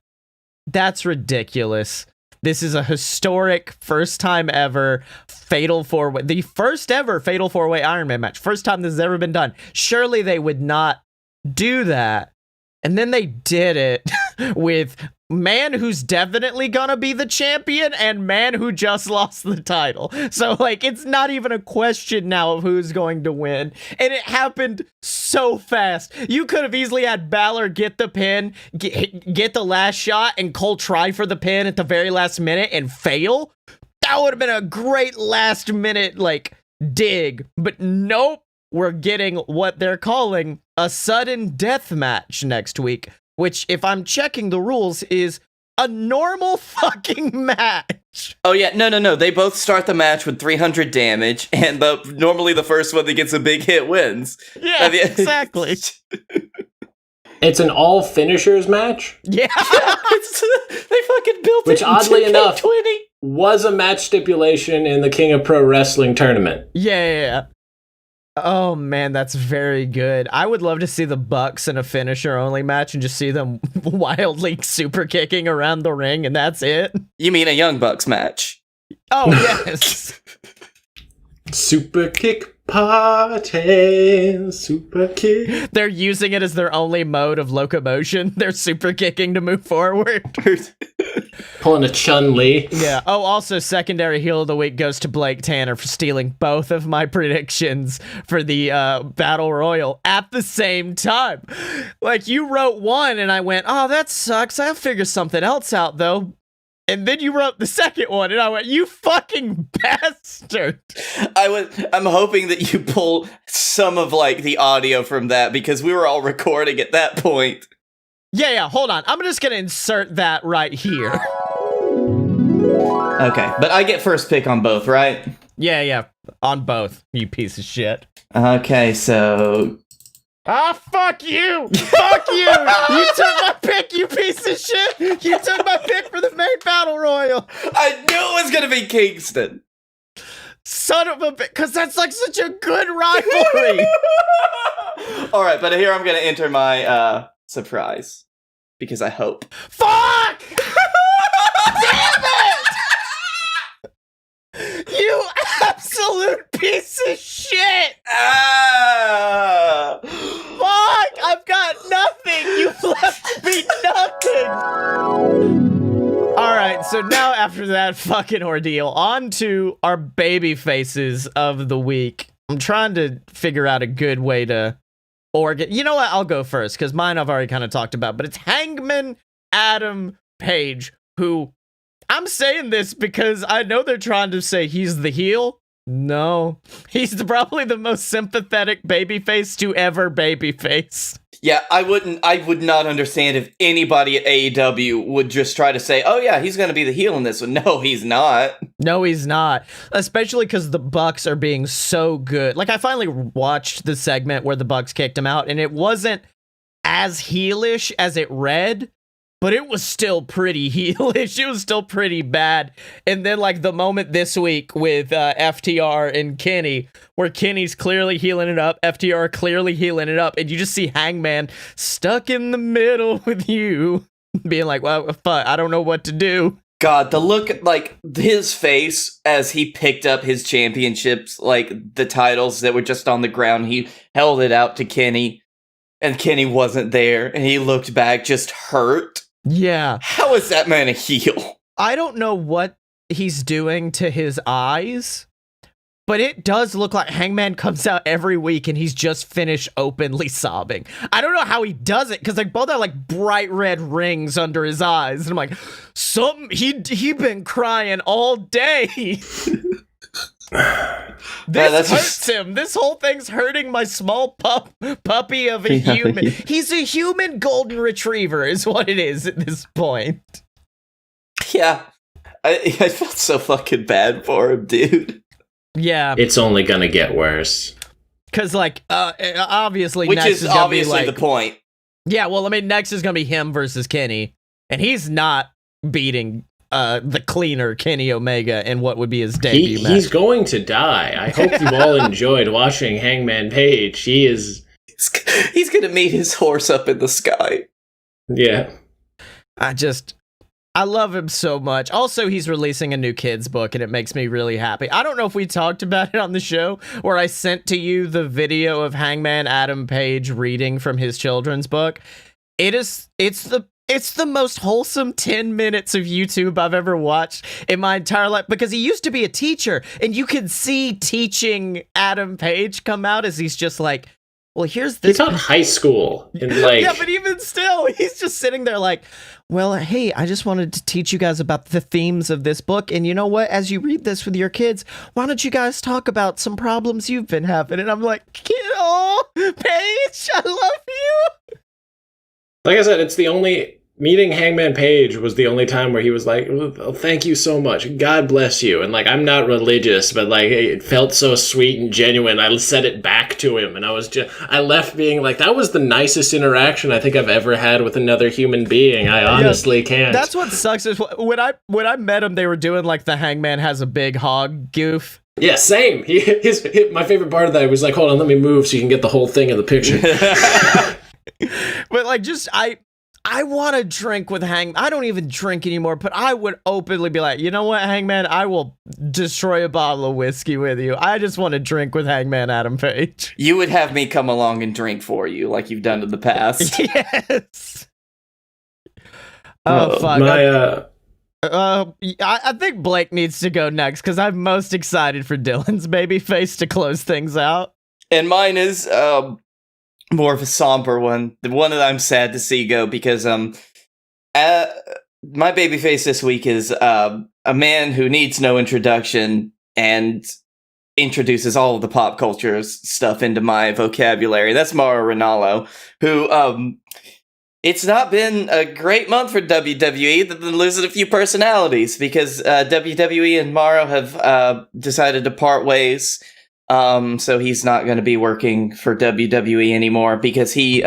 that's ridiculous. This is a historic, first time ever fatal 4-way, the first ever fatal 4-way Iron Man match. First time this has ever been done. Surely they would not do that. And then they did it with man who's definitely gonna be the champion and man who just lost the title. So like it's not even a question now of who's going to win. And it happened so fast. You could have easily had Balor get the pin, get the last shot, and Cole try for the pin at the very last minute and fail. That would have been a great last minute like dig. But nope, we're getting what they're calling a sudden death match next week, which, if I'm checking the rules, is a normal fucking match. Oh yeah, no. They both start the match with 300 damage, and normally the first one that gets a big hit wins. Yeah, exactly. It's an all finishers match. Yeah, they fucking built which, it. Which oddly enough, was a match stipulation in the King of Pro Wrestling tournament. Yeah. Oh man, that's very good. I would love to see the Bucks in a finisher only match and just see them wildly super kicking around the ring, and that's it. You mean a Young Bucks match? Oh yes. Super kick party, super kick. They're using it as their only mode of locomotion. They're super kicking to move forward. Pulling a Chun-Li. Yeah. Oh, also, secondary heel of the week goes to Blake Tanner for stealing both of my predictions for the Battle Royal at the same time. Like, you wrote one, and I went, oh, that sucks. I'll figure something else out, though. And then you wrote the second one, and I went, you fucking bastard. I'm hoping that you pull some of, like, the audio from that, because we were all recording at that point. Yeah, hold on. I'm just gonna insert that right here. Okay, but I get first pick on both, right? Yeah, on both, you piece of shit. Okay, so... Ah, fuck you! Fuck you! You took my pick, you piece of shit! You took my pick for the main battle royal! I knew it was gonna be Kingston! Son of a bitch, because that's like such a good rivalry! Alright, but here I'm gonna enter my, surprise. Because I hope. Fuck! Damn it! You absolute piece of shit! Ah! Fuck! I've got nothing! You've left me nothing! Alright, so now after that fucking ordeal, on to our baby faces of the week. I'm trying to figure out a good way to organ. You know what? I'll go first because mine I've already kind of talked about, but it's Hangman Adam Page, who I'm saying this because I know they're trying to say he's the heel. No, he's probably the most sympathetic babyface to ever babyface. Yeah, I would not understand if anybody at AEW would just try to say, oh yeah, he's going to be the heel in this one. No, he's not. No, he's not. Especially because the Bucks are being so good. Like, I finally watched the segment where the Bucks kicked him out, and it wasn't as heelish as it read, but it was still pretty heelish. It was still pretty bad. And then, like, the moment this week with FTR and Kenny, where Kenny's clearly healing it up, FTR clearly healing it up, and you just see Hangman stuck in the middle with you, being like, well, fuck, I don't know what to do. God, the look, like, his face as he picked up his championships, like, the titles that were just on the ground, he held it out to Kenny, and Kenny wasn't there, and he looked back just hurt. Yeah. How is that man a heel? I don't know what he's doing to his eyes, but it does look like Hangman comes out every week and he's just finished openly sobbing. I don't know how he does it, because they both have like bright red rings under his eyes. And I'm like, he been crying all day. This hurts him. This whole thing's hurting my small puppy of a human. Yeah. He's a human golden retriever is what it is at this point. Yeah. I felt so fucking bad for him, dude. Yeah. It's only gonna get worse. Because, like, obviously Which next is gonna obviously be, like, the point. Yeah, well, I mean, next is gonna be him versus Kenny. And he's not beating the cleaner Kenny Omega in what would be his debut match. He's going to die. I hope you all enjoyed watching Hangman Page. He's gonna meet his horse up in the sky. Yeah. I love him so much. Also, he's releasing a new kids book, and it makes me really happy. I don't know if we talked about it on the show, where I sent to you the video of Hangman Adam Page reading from his children's book. It's the most wholesome 10 minutes of YouTube I've ever watched in my entire life, because he used to be a teacher, and you can see teaching Adam Page come out as he's just like, well, here's this. He taught high school. And like... Yeah, but even still, he's just sitting there like, well, hey, I just wanted to teach you guys about the themes of this book. And you know what? As you read this with your kids, why don't you guys talk about some problems you've been having? And I'm like, oh, Paige, I love you. Like I said, it's the only... Meeting Hangman Page was the only time where he was like, oh, thank you so much. God bless you. And like, I'm not religious, but like, it felt so sweet and genuine. I said it back to him, and I left being like, that was the nicest interaction I think I've ever had with another humin being. I honestly can't. That's what sucks is when I met him, they were doing like the Hangman has a big hog goof. Yeah, same. My favorite part of that was like, hold on, let me move so you can get the whole thing in the picture. But like, I want to drink with Hangman. I don't even drink anymore, but I would openly be like, you know what, Hangman? I will destroy a bottle of whiskey with you. I just want to drink with Hangman Adam Page. You would have me come along and drink for you like you've done in the past. Yes. Oh, fuck. I think Blake needs to go next because I'm most excited for Dylan's babyface to close things out. And mine is... more of a somber one, the one that I'm sad to see go, because my babyface this week is a man who needs no introduction and introduces all of the pop culture stuff into my vocabulary. That's Mauro Ranallo, who it's not been a great month for WWE, other than losing a few personalities, because WWE and Mauro have decided to part ways. So he's not going to be working for WWE anymore because he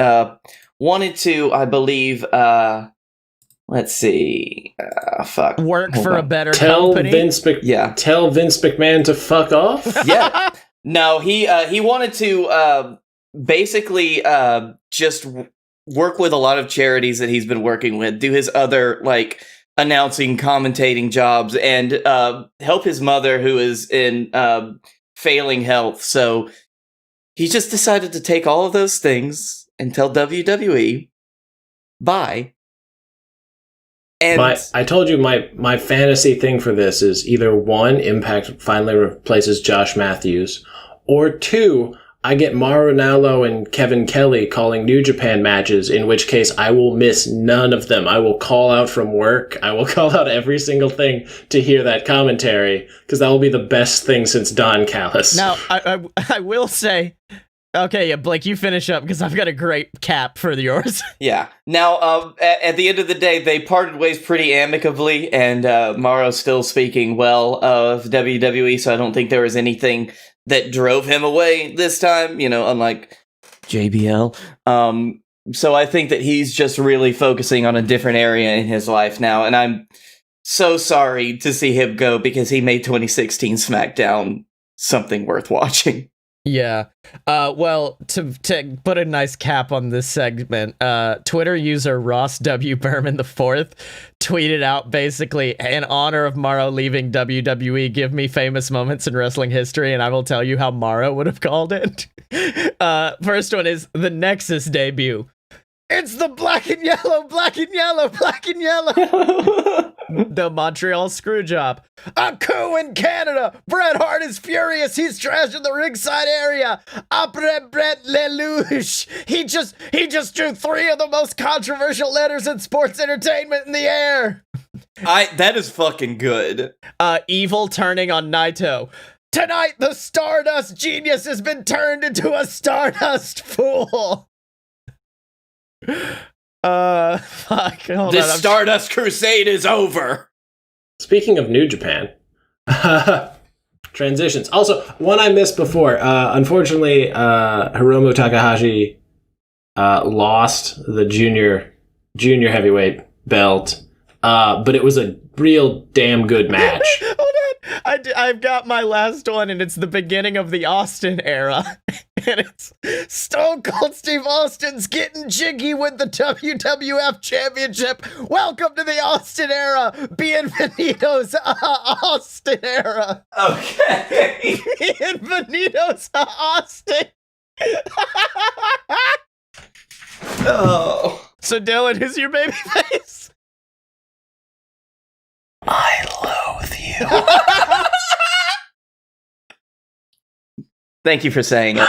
wanted to, I believe, let's see, work for a better Tell company. Tell Vince McMahon to fuck off. Yeah, no, he wanted to basically just work with a lot of charities that he's been working with, do his other like announcing, commentating jobs, and help his mother who is in failing health. So he just decided to take all of those things and tell WWE bye. And I told you my fantasy thing for this is either one, Impact finally replaces Josh Matthews, or two, I get Mauro Ranallo and Kevin Kelly calling New Japan matches, in which case I will miss none of them. I will call out from work. I will call out every single thing to hear that commentary, because that will be the best thing since Don Callis. Now, I will say, okay, yeah, Blake, you finish up, because I've got a great cap for yours. Yeah. Now, at the end of the day, they parted ways pretty amicably, and Mauro's still speaking well of WWE, so I don't think there was anything that drove him away this time, unlike JBL. So I think that he's just really focusing on a different area in his life now, and I'm so sorry to see him go, because he made 2016 SmackDown something worth watching. Yeah. Well, to put a nice cap on this segment, Twitter user Ross W. Berman IV tweeted out basically, in honor of Mauro leaving WWE, give me famous moments in wrestling history, and I will tell you how Mauro would have called it. First one is the Nexus debut. It's the black and yellow, black and yellow, black and yellow. The Montreal Screwjob. A coup in Canada. Bret Hart is furious. He's trashing the ringside area. Après Bret Lelouch. He just drew 3 of the most controversial letters in sports entertainment in the air. That is fucking good. Evil turning on Naito. Tonight, the Stardust genius has been turned into a Stardust fool. Fuck. Hold The on, Stardust Crusade is over. Speaking of New Japan, transitions. Also, one I missed before. Unfortunately, Hiromu Takahashi lost the junior heavyweight belt, but it was a real damn good match. Hold on. I've got my last one, and it's the beginning of the Austin era. And it's Stone Cold Steve Austin's getting jiggy with the WWF Championship. Welcome to the Austin era. Bienvenidos a Austin era. Okay. Bienvenidos a Austin. Oh. So, Dylan, who's your baby face? I loathe you. Thank you for saying it.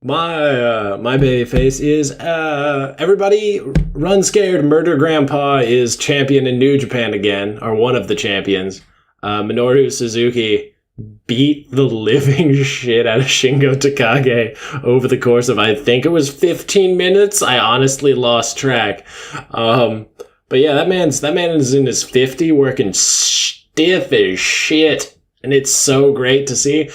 My baby face is everybody run scared. Murder Grandpa is champion in New Japan again, or one of the champions. Minoru Suzuki beat the living shit out of Shingo Takagi over the course of, I think it was 15 minutes. I honestly lost track. But yeah, that man is in his 50, working stiff as shit, and it's so great to see.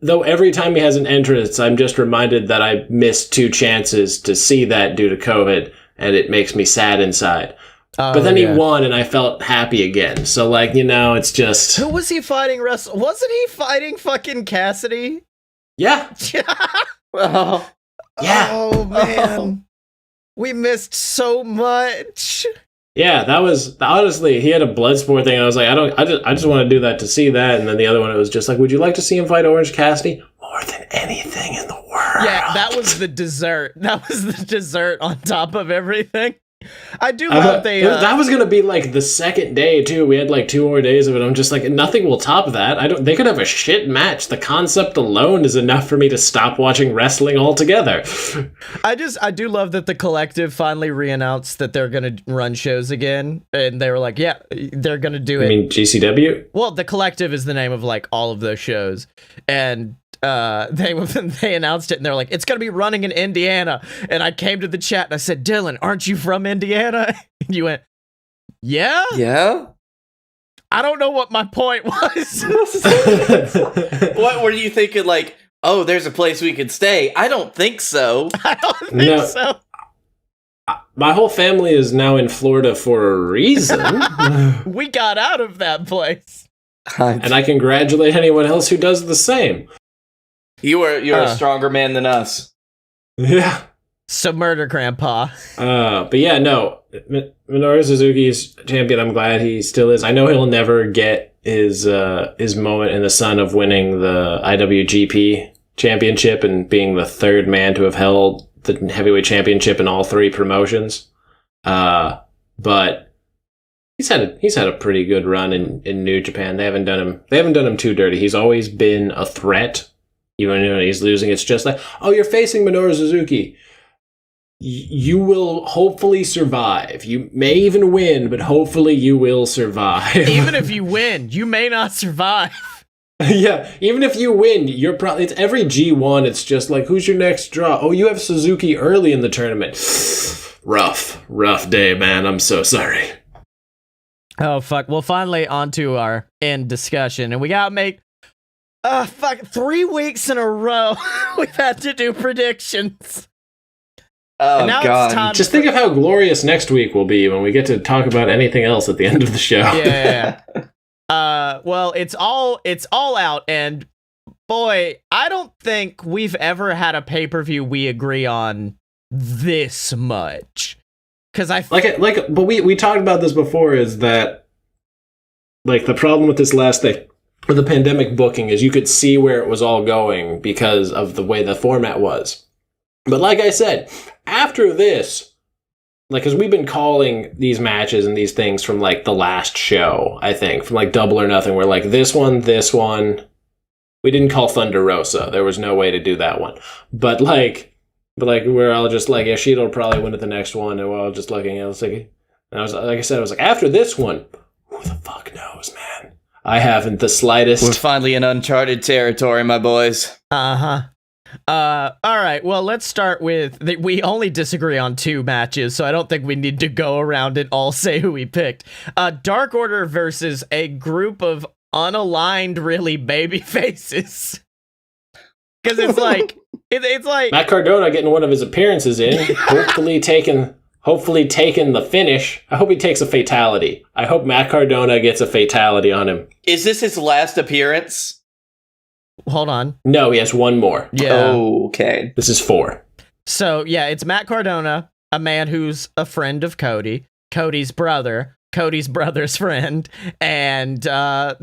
Though every time he has an entrance, I'm just reminded that I missed 2 chances to see that due to COVID, and it makes me sad inside. But then he won, and I felt happy again. So, it's just... Who was he fighting? Wasn't he fighting fucking Cassidy? Yeah. Oh. Yeah. Oh, man. We missed so much. Yeah, that was, honestly, he had a Bloodsport thing. I was like, I just want to do that to see that. And then the other one, it was just like, would you like to see him fight Orange Cassidy? More than anything in the world. Yeah, that was the dessert. That was the dessert on top of everything. I do love that was gonna be the second day too. We had 2 more days of it. I'm just like, nothing will top that. They could have a shit match. The concept alone is enough for me to stop watching wrestling altogether. I do love that the Collective finally re-announced that they're gonna run shows again, and they were like, yeah, they're gonna do it. I mean, GCW? Well, the Collective is the name of all of those shows, and they announced it, and they're like, it's gonna be running in Indiana. And I came to the chat and I said, Dylan, aren't you from Indiana? And you went, yeah I don't know what my point was. What were you thinking? Oh, there's a place we could stay? I don't think so. I don't think so. My whole family is now in Florida for a reason. We got out of that place, and I congratulate anyone else who does the same. You're a stronger man than us. Yeah. So Murder Grandpa. But yeah, no. Minoru Suzuki's champion. I'm glad he still is. I know he'll never get his moment in the sun of winning the IWGP championship and being the 3rd man to have held the heavyweight championship in all 3 promotions. But he's had a pretty good run in New Japan. They haven't done him too dirty. He's always been a threat even when he's losing. It's just like, oh, you're facing Minoru Suzuki. You will hopefully survive. You may even win, but hopefully you will survive. Even if you win, you may not survive. Yeah, even if you win, you're probably, it's every G1, it's just like, who's your next draw? Oh, you have Suzuki early in the tournament. Rough day, man. I'm so sorry. Oh, fuck. Well, finally on to our end discussion, and we gotta make 3 weeks in a row we've had to do predictions. Oh, God. Just think of how glorious next week will be when we get to talk about anything else at the end of the show. Yeah. Well, it's all out, and boy, I don't think we've ever had a pay-per-view we agree on this much. Because but we talked about this before, is that, like, the problem with this last thing, with the pandemic booking, is you could see where it was all going because of the way the format was. But like I said, after this, like, because we've been calling these matches and these things from, like, the last show, I think, from, like, Double or Nothing. We're like, this one. We didn't call Thunder Rosa. There was no way to do that one. But we're all just like, yeah, Shido will probably win at the next one. And we're all just looking at it. And I was like, after this one, who the fuck knows, man? I haven't the slightest. We're finally in uncharted territory, my boys. Uh-huh. All right, well, let's start with we only disagree on 2 matches, so I don't think we need to go around and all say who we picked. Dark Order versus a group of unaligned, really, baby faces. Because it's like it's like Matt Cardona getting one of his appearances in, hopefully taking the finish. I hope he takes a fatality. I hope Matt Cardona gets a fatality on him. Is this his last appearance? Hold on. No, he has one more. Yeah. Oh, okay. This is 4. So, yeah, it's Matt Cardona, a man who's a friend of Cody, Cody's brother, Cody's brother's friend, and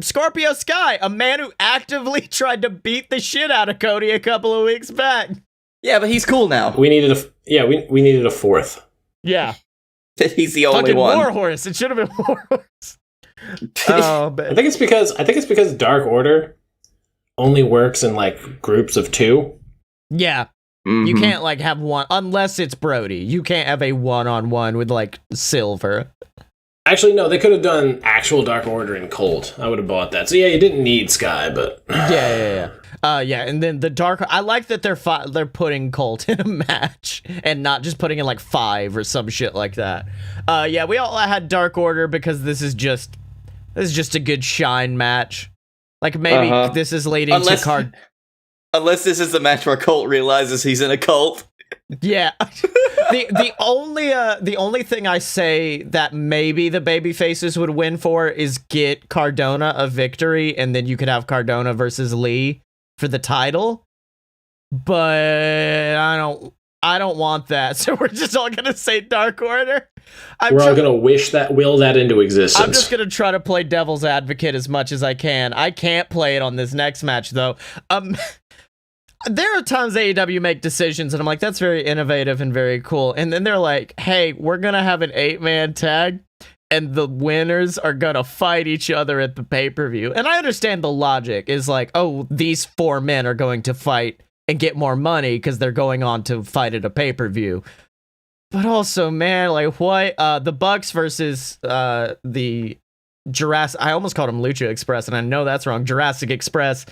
Scorpio Sky, a man who actively tried to beat the shit out of Cody a couple of weeks back. Yeah, but he's cool now. We needed we needed a 4th. Yeah. He's the only fucking one. Warhorse. It should have been Warhorse. Oh, but I think it's because Dark Order only works in, like, groups of 2. yeah. Mm-hmm. You can't, like, have one, unless it's Brody. You can't have a one-on-one with, like, Silver. Actually, no, they could have done actual Dark Order and Colt. I would have bought that. So yeah, you didn't need Sky, but Yeah. And then the Dark. I like that they're putting Colt in a match and not just putting in like 5 or some shit like that. Yeah, we all had Dark Order because this is just a good shine match. Like maybe this is leading to card. Unless this is the match where Colt realizes he's in a cult. Yeah. The only thing I say that maybe the baby faces would win for is get Cardona a victory, and then you could have Cardona versus Lee for the title. But I don't want that, so we're just all gonna say Dark Order. We're all gonna will that into existence. I'm just gonna try to play devil's advocate as much as I can. I can't play it on this next match though. There are times AEW make decisions and I'm like, that's very innovative and very cool. And then they're like, hey, we're going to have an 8-man tag and the winners are going to fight each other at the pay-per-view. And I understand the logic is like, oh, these 4 men are going to fight and get more money because they're going on to fight at a pay-per-view. But also, man, like what? The Bucks versus the Jurassic, I almost called them Lucha Express and I know that's wrong. Jurassic Express.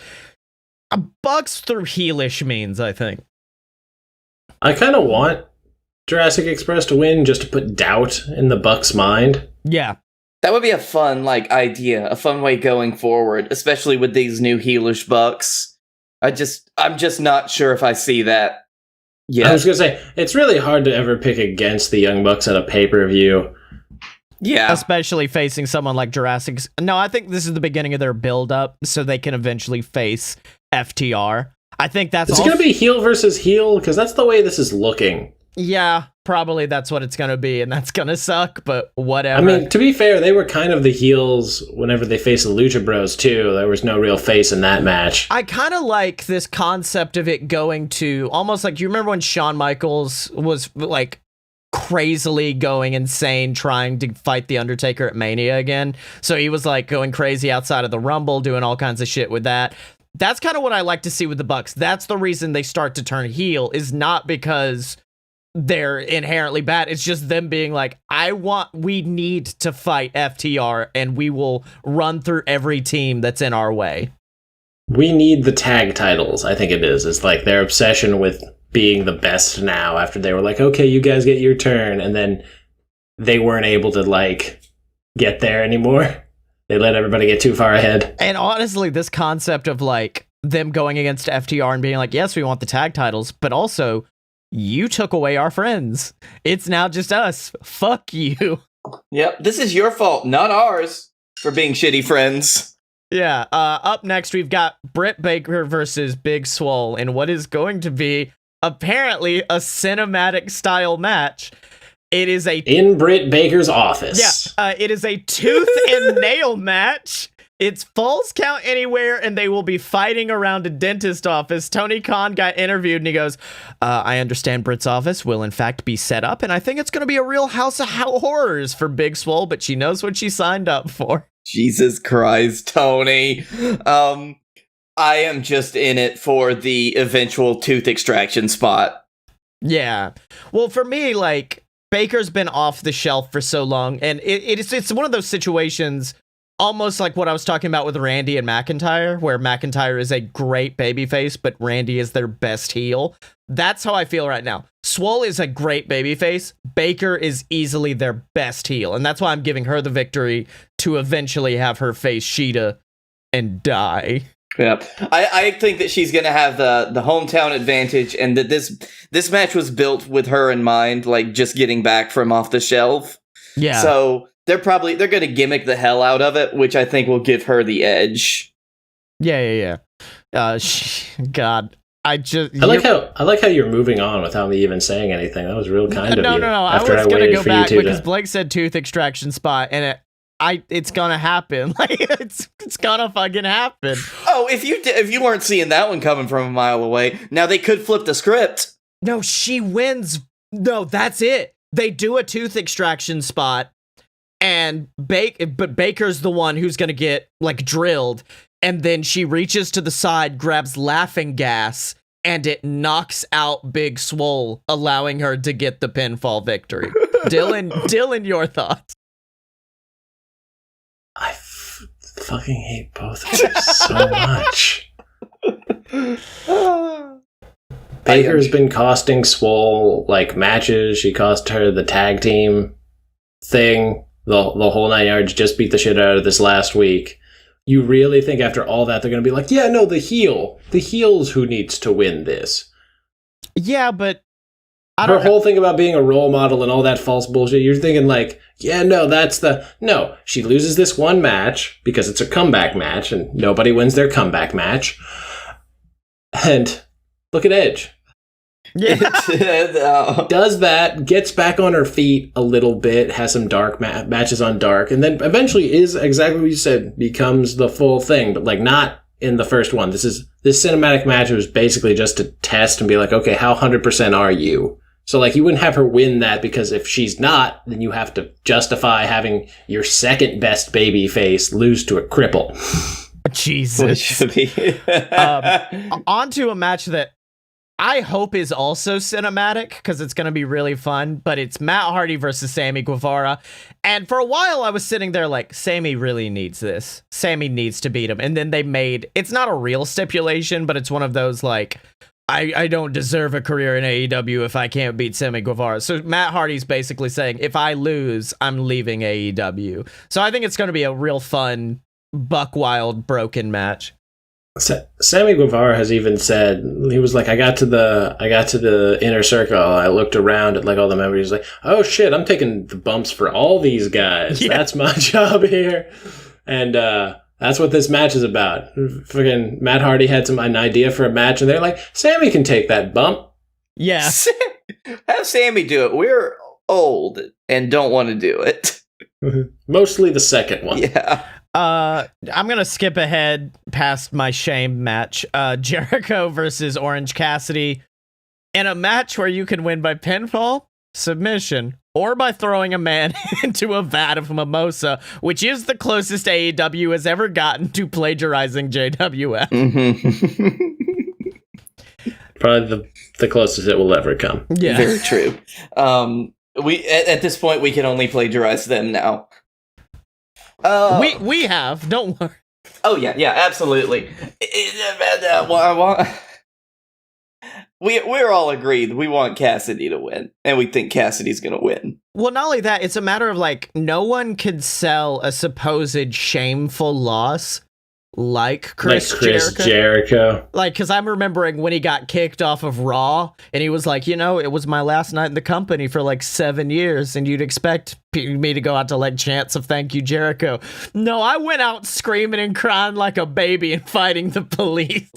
Bucks through heelish means, I think. I kind of want Jurassic Express to win just to put doubt in the Bucks' mind. Yeah. That would be a fun, idea, a fun way going forward, especially with these new heelish Bucks. I'm just not sure if I see that. Yeah. I was gonna say, it's really hard to ever pick against the Young Bucks at a pay-per-view. Yeah. Especially facing someone like Jurassic. No, I think this is the beginning of their build-up, so they can eventually face FTR. I think that's... Is it going to be heel versus heel? Because that's the way this is looking. Yeah, probably that's what it's going to be, and that's going to suck, but whatever. I mean, to be fair, they were kind of the heels whenever they faced the Lucha Bros, too. There was no real face in that match. I kind of like this concept of it going to... Almost like, you remember when Shawn Michaels was, like, crazily going insane trying to fight The Undertaker at Mania again? So he was, like, going crazy outside of the Rumble, doing all kinds of shit with that. That's kind of what I like to see with the Bucks. That's the reason they start to turn heel, is not because they're inherently bad. It's just them being like, we need to fight FTR, and we will run through every team that's in our way. We need the tag titles, I think it is. It's like their obsession with being the best now, after they were like, okay, you guys get your turn, and then they weren't able to, like, get there anymore. They let everybody get too far ahead. And honestly, this concept of, like, them going against FTR and being like, yes, we want the tag titles, but also, you took away our friends. It's now just us. Fuck you. Yep, this is your fault, not ours, for being shitty friends. Yeah, up next, we've got Britt Baker versus Big Swole in what is going to be, apparently, a cinematic-style match. It is in Britt Baker's office. Yeah, it is a tooth and nail match. It's Falls Count Anywhere, and they will be fighting around a dentist office. Tony Khan got interviewed, and he goes, I understand Britt's office will, in fact, be set up, and I think it's going to be a real house of horrors for Big Swole, but she knows what she signed up for. Jesus Christ, Tony. I am just in it for the eventual tooth extraction spot. Yeah. Well, for me, like, Baker's been off the shelf for so long, and it's one of those situations, almost like what I was talking about with Randy and McIntyre, where McIntyre is a great babyface, but Randy is their best heel. That's how I feel right now. Swole is a great babyface. Baker is easily their best heel, and that's why I'm giving her the victory to eventually have her face Sheeta and die. Yep. I think that she's going to have the hometown advantage, and that this match was built with her in mind, like just getting back from off the shelf. Yeah. So they're going to gimmick the hell out of it, which I think will give her the edge. Yeah. God. I like how you're moving on without me even saying anything. That was real kind of you. No. I was going to go back because Blake said tooth extraction spot, and it's gonna happen. Like it's gonna fucking happen. Oh, if you weren't seeing that one coming from a mile away, now they could flip the script. No, she wins. No, that's it. They do a tooth extraction spot, and but Baker's the one who's gonna get like drilled, and then she reaches to the side, grabs laughing gas, and it knocks out Big Swole, allowing her to get the pinfall victory. Dylan, your thoughts? I fucking hate both of them so much. Baker's been costing Swole like matches. She cost her the tag team thing, the whole 9 yards. Just beat the shit out of this last week. You really think after all that they're gonna be like, yeah, no, the heel's who needs to win this? Yeah, but her whole thing about being a role model and all that false bullshit, you're thinking like, yeah, no, no, she loses this one match because it's a comeback match and nobody wins their comeback match. And look at Edge. Yeah. Does that, gets back on her feet a little bit, has some dark matches on dark, and then eventually is exactly what you said, becomes the full thing, but like not in the first one. This cinematic match was basically just to test and be like, okay, how 100% are you? So, like, you wouldn't have her win that because if she's not, then you have to justify having your second best baby face lose to a cripple. Jesus. On to a match that I hope is also cinematic because it's going to be really fun, but it's Matt Hardy versus Sammy Guevara. And for a while, I was sitting there like, Sammy really needs this. Sammy needs to beat him. And then it's not a real stipulation, but it's one of those like, I don't deserve a career in AEW if I can't beat Sammy Guevara. So Matt Hardy's basically saying, if I lose, I'm leaving AEW. So I think it's going to be a real fun, buck wild, broken match. Sammy Guevara has even said, he was like, I got to the inner circle. I looked around at like all the members. He's like, oh shit, I'm taking the bumps for all these guys. Yeah. That's my job here. And that's what this match is about. Freaking Matt Hardy had an idea for a match, and they're like, Sammy can take that bump. Yeah. Have Sammy do it. We're old and don't want to do it. Mostly the second one. Yeah. I'm gonna skip ahead past my shame match. Jericho versus Orange Cassidy in a match where you can win by pinfall, submission, or by throwing a man into a vat of mimosa, which is the closest AEW has ever gotten to plagiarizing JWF. Probably the closest it will ever come. Yeah, very true. We at this point we can only plagiarize them now. We have. Don't worry. Oh yeah, absolutely. We're all agreed we want Cassidy to win, and we think Cassidy's gonna win. Well, not only that, it's a matter of like no one could sell a supposed shameful loss like Chris Jericho. Like, because I'm remembering when he got kicked off of Raw, and he was like, you know, it was my last night in the company for like 7 years, and you'd expect me to go out to like chants of thank you, Jericho. No, I went out screaming and crying like a baby and fighting the police.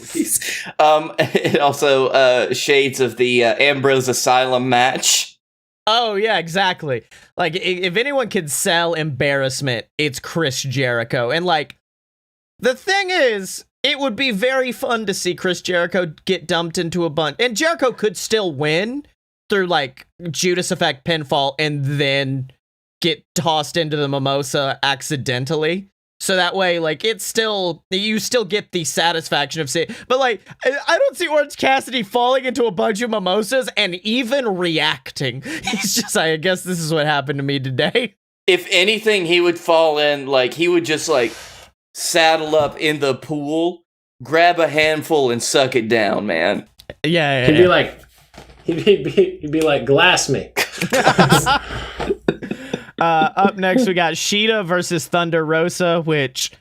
It also shades of the Ambrose Asylum match. Oh, yeah, exactly. Like, if anyone could sell embarrassment, it's Chris Jericho. And like, the thing is, it would be very fun to see Chris Jericho get dumped into a bunch. And Jericho could still win through, like, Judas Effect pinfall and then get tossed into the mimosa accidentally. So that way, like, it's still, you still get the satisfaction of seeing. But, like, I don't see Orange Cassidy falling into a bunch of mimosas and even reacting. He's just like, I guess this is what happened to me today. If anything, he would fall in, like, he would just, like, saddle up in the pool, grab a handful, and suck it down, man. Yeah. He'd be like, he'd be like, glass me. Up next, we got Shida versus Thunder Rosa, which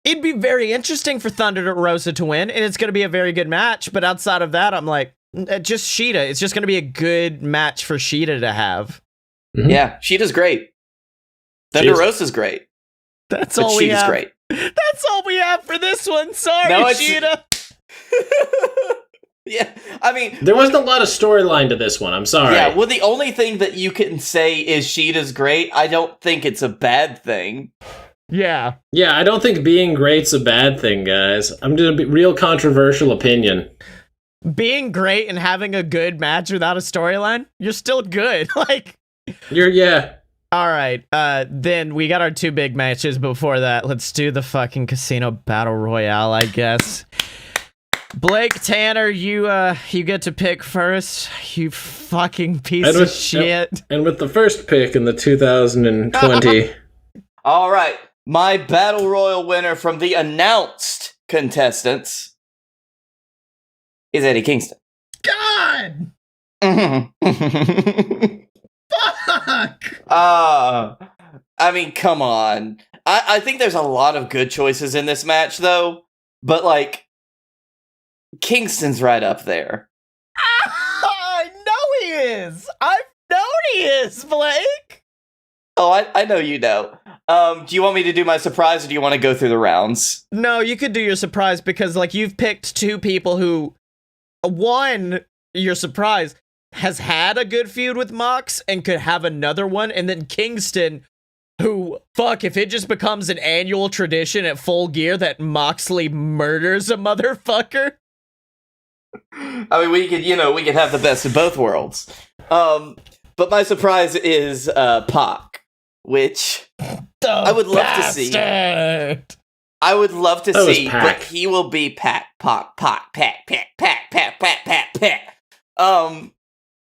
it'd be very interesting for Thunder Rosa to win, and it's going to be a very good match. But outside of that, I'm like, just Shida. It's just going to be a good match for Shida to have. Mm-hmm. Yeah, Shida's great. Thunder Rosa's great. That's all we have. Great. That's all we have for this one. Sorry, Shida. Yeah, I mean, there wasn't a lot of storyline to this one. I'm sorry. Yeah, well, the only thing that you can say is Shida's great. I don't think it's a bad thing. Yeah. Yeah, I don't think being great's a bad thing, guys. I'm doing a real controversial opinion. Being great and having a good match without a storyline, you're still good. Like, yeah. All right, then we got our two big matches. Before that, let's do the fucking Casino Battle Royale, I guess. Blake Tanner, you get to pick first, you fucking piece of shit. And with the first pick in the 2020... All right, my Battle Royal winner from the announced contestants is Eddie Kingston. God! Fuck! I mean, come on. I think there's a lot of good choices in this match, though. But, like, Kingston's right up there. I know he is! I've known he is, Blake! Oh, I know you know. Do you want me to do my surprise, or do you want to go through the rounds? No, you could do your surprise, because, like, you've picked two people who... One, your surprise... has had a good feud with Mox and could have another one, and then Kingston, who, fuck, if it just becomes an annual tradition at Full Gear that Moxley murders a motherfucker. I mean, we could have the best of both worlds. But my surprise is Pac, which I would love to see. I would love to see, but he will be Pac.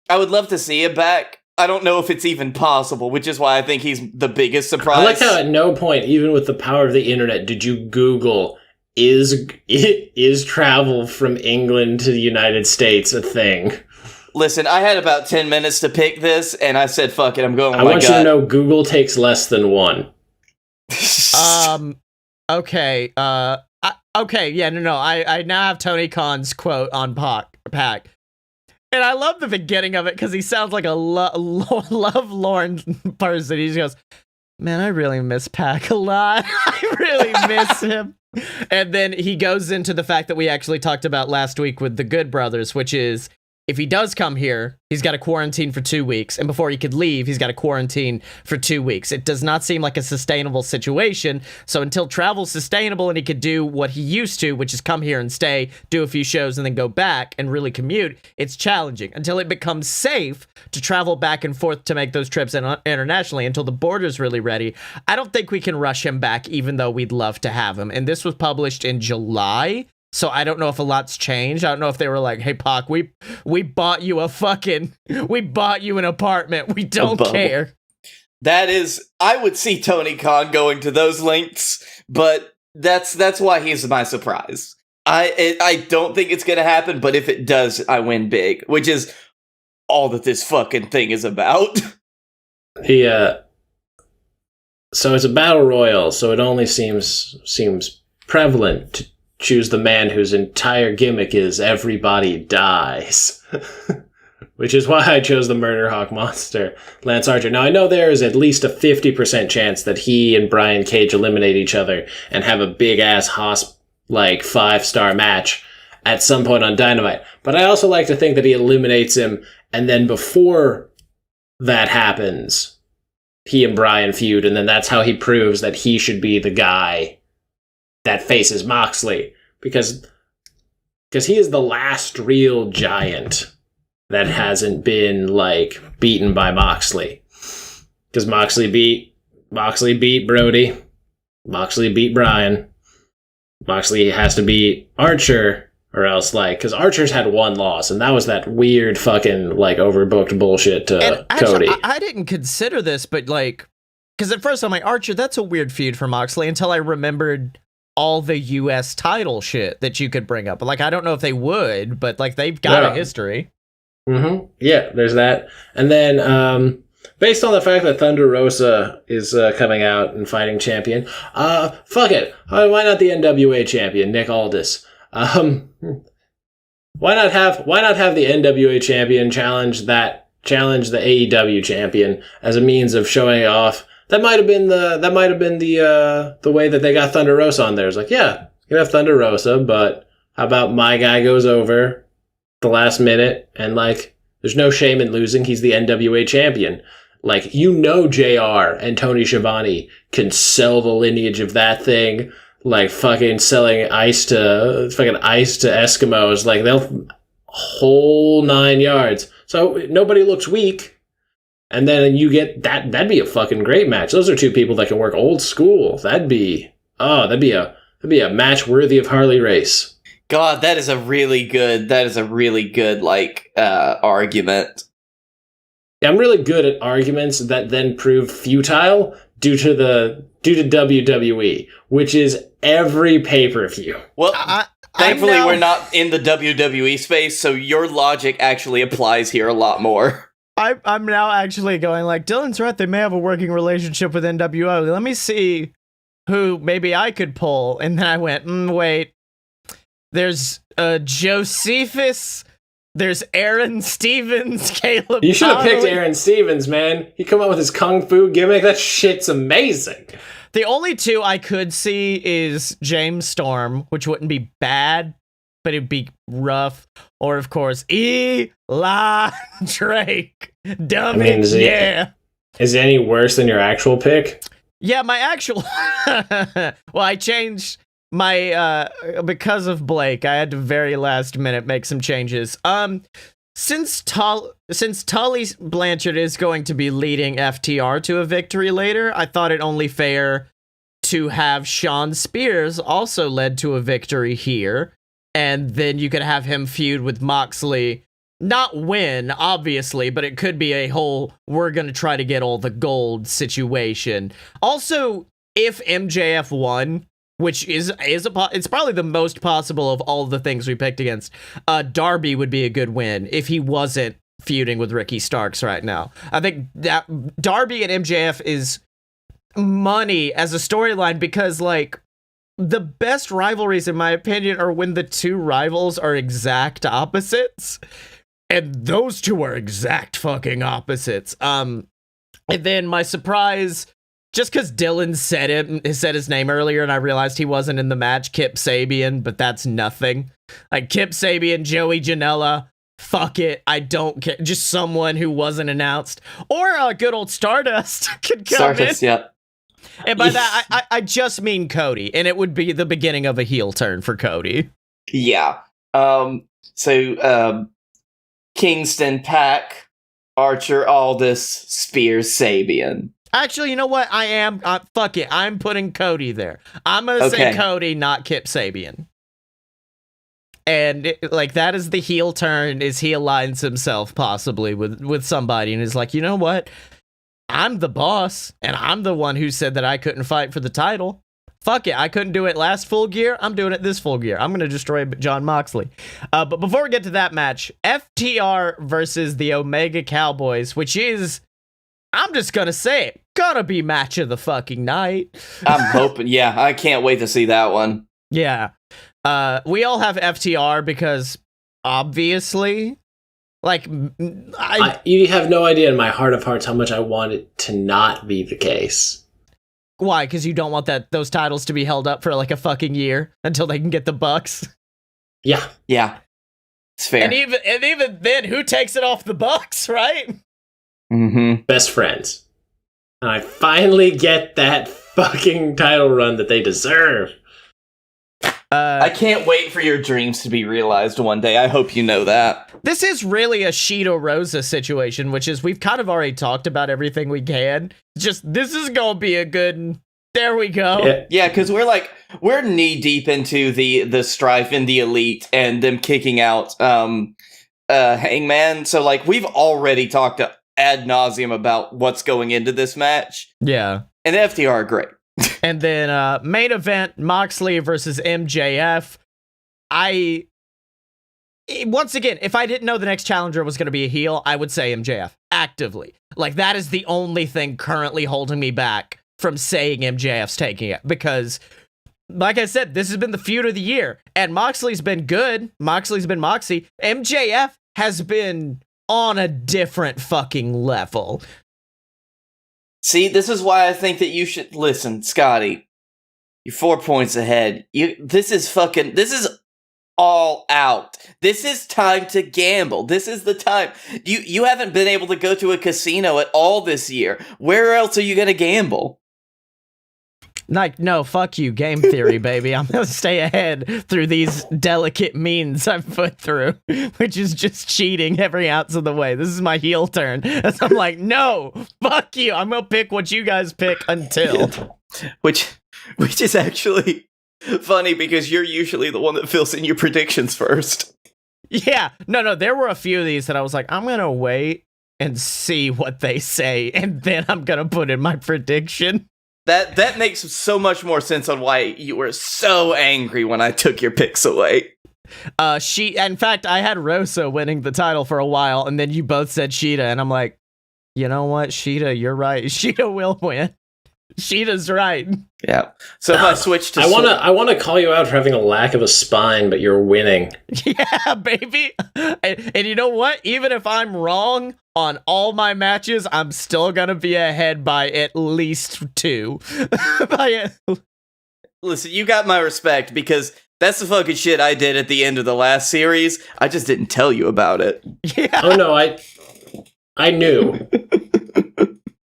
I would love to see him back. I don't know if it's even possible, which is why I think he's the biggest surprise. I like how at no point, even with the power of the internet, did you Google, is travel from England to the United States a thing? Listen, I had about 10 minutes to pick this, and I said, fuck it, I'm going with my gut. I want you to know Google takes less than one. Okay. I now have Tony Khan's quote on Pac. And I love the beginning of it because he sounds like a love-lorn person. He just goes, man, I really miss Pac a lot. I really miss him. And then he goes into the fact that we actually talked about last week with the Good Brothers, which is If he does come here, he's got to quarantine for 2 weeks. And before he could leave, he's got to quarantine for 2 weeks. It does not seem like a sustainable situation. So until travel's sustainable and he could do what he used to, which is come here and stay, do a few shows, and then go back and really commute, it's challenging. Until it becomes safe to travel back and forth to make those trips internationally, until the border's really ready, I don't think we can rush him back, even though we'd love to have him. And this was published in July. So I don't know if a lot's changed. I don't know if they were like, hey, Pac, we bought you we bought you an apartment. We don't care. That is, I would see Tony Khan going to those lengths, but that's why he's my surprise. I don't think it's going to happen, but if it does, I win big, which is all that this fucking thing is about. So it's a battle royal, so it only seems prevalent to choose the man whose entire gimmick is everybody dies. Which is why I chose the Murder Hawk Monster, Lance Archer. Now, I know there is at least a 50% chance that he and Brian Cage eliminate each other and have a big-ass 5-star match at some point on Dynamite. But I also like to think that he eliminates him, and then before that happens, he and Brian feud, and then that's how he proves that he should be the guy that faces Moxley, because he is the last real giant that hasn't been beaten by Moxley. Because Moxley beat Brody, Moxley beat Brian, Moxley has to beat Archer, or else because Archer's had one loss, and that was that weird fucking overbooked bullshit to Cody. I didn't consider this, but because at first I'm like, Archer, that's a weird feud for Moxley, until I remembered all the US title shit that you could bring up. I don't know if they would, but they've got a history. Mm-hmm. Yeah, there's that. And then based on the fact that Thunder Rosa is coming out and fighting champion, fuck it. Why not the NWA champion, Nick Aldis? Why not have the NWA champion challenge the AEW champion as a means of showing off? That might have been the way that they got Thunder Rosa on there. It's yeah, you have Thunder Rosa, but how about my guy goes over the last minute and there's no shame in losing. He's the NWA champion. JR and Tony Schiavone can sell the lineage of that thing, fucking selling ice to Eskimos. They'll whole 9 yards. So nobody looks weak. And then you get that. That'd be a fucking great match. Those are two people that can work old school. That'd be a match worthy of Harley Race. God, that is a really good argument. Yeah, I'm really good at arguments that then prove futile due to WWE, which is every pay-per-view. Well, thankfully we're not in the WWE space, so your logic actually applies here a lot more. I'm now actually going Dylan's right, they may have a working relationship with NWO. Let me see who maybe I could pull. And then I went, wait. There's Josephus, there's Aaron Stevens, Caleb. You should have picked Connolly. Aaron Stevens, man. He come up with his kung fu gimmick. That shit's amazing. The only two I could see is James Storm, which wouldn't be bad, but it'd be rough. Or, of course, Eli Drake. Dummy, Is it any worse than your actual pick? Yeah, my actual... well, I changed my... because of Blake, I had to very last minute make some changes. Since Tully Blanchard is going to be leading FTR to a victory later, I thought it only fair to have Shawn Spears also led to a victory here. And then you could have him feud with Moxley. Not win, obviously, but it could be a whole, we're going to try to get all the gold situation. Also, if MJF won, which it's probably the most possible of all the things we picked against, Darby would be a good win if he wasn't feuding with Ricky Starks right now. I think that Darby and MJF is money as a storyline because, the best rivalries, in my opinion, are when the two rivals are exact opposites. And those two are exact fucking opposites. And then my surprise, just because Dylan said his name earlier and I realized he wasn't in the match, Kip Sabian, but that's nothing. Kip Sabian, Joey Janela, fuck it, I don't care. Just someone who wasn't announced. Or good old Stardust could come Stardust, in. yeah. And by that, I just mean Cody. And it would be the beginning of a heel turn for Cody. Yeah. So Kingston, Pac, Archer, Aldis, Spears, Sabian. Actually, you know what? Fuck it. I'm putting Cody there. I'm going to say Cody, not Kip Sabian. And that is the heel turn, is he aligns himself possibly with somebody and is like, you know what? I'm the boss, and I'm the one who said that I couldn't fight for the title. Fuck it, I couldn't do it last Full Gear. I'm doing it this Full Gear. I'm going to destroy John Moxley. But before we get to that match, FTR versus the Omega Cowboys, which is, I'm just going to say it, gonna be match of the fucking night. I'm hoping, yeah, I can't wait to see that one. Yeah. We all have FTR because, obviously, you have no idea in my heart of hearts how much I want it to not be the case. Why? Because you don't want those titles to be held up for a fucking year until they can get the Bucks? Yeah. Yeah. It's fair. And even then, who takes it off the Bucks, right? Mm-hmm. Best friends. And I finally get that fucking title run that they deserve. I can't wait for your dreams to be realized one day. I hope you know that. This is really a Shido Rosa situation, which is, we've kind of already talked about everything we can. Just, this is gonna be a good... There we go. Yeah, because we're knee deep into the strife in the Elite and them kicking out Hangman. So we've already talked ad nauseum about what's going into this match. Yeah. And the FTR are great. And then main event, Moxley versus MJF. Once again, if I didn't know the next challenger was going to be a heel, I would say MJF actively. That is the only thing currently holding me back from saying MJF's taking it, because like I said, this has been the feud of the year, and Moxley's been good. Moxley's been Moxie. MJF has been on a different fucking level. See, this is why I think that you should listen, Scotty. You're 4 points ahead. This is all out. This is time to gamble. This is the time. You haven't been able to go to a casino at all this year. Where else are you going to gamble? No, fuck you, game theory, baby. I'm gonna stay ahead through these delicate means I've put through, which is just cheating every ounce of the way. This is my heel turn. As I'm like, no, fuck you. I'm gonna pick what you guys pick until. Which is actually funny because you're usually the one that fills in your predictions first. Yeah, no, there were a few of these that I was like, I'm gonna wait and see what they say, and then I'm gonna put in my prediction. That makes so much more sense on why you were so angry when I took your picks away. In fact, I had Rosa winning the title for a while, and then you both said Sheeta, and I'm like, you know what, Sheeta, you're right. Sheeta will win. Sheeta's right. Yeah. So if I switch to... I want to call you out for having a lack of a spine, but you're winning. Yeah, baby. And you know what? Even if I'm wrong on all my matches, I'm still going to be ahead by at least 2. Listen, you got my respect because that's the fucking shit I did at the end of the last series. I just didn't tell you about it. Yeah. Oh, no, I knew.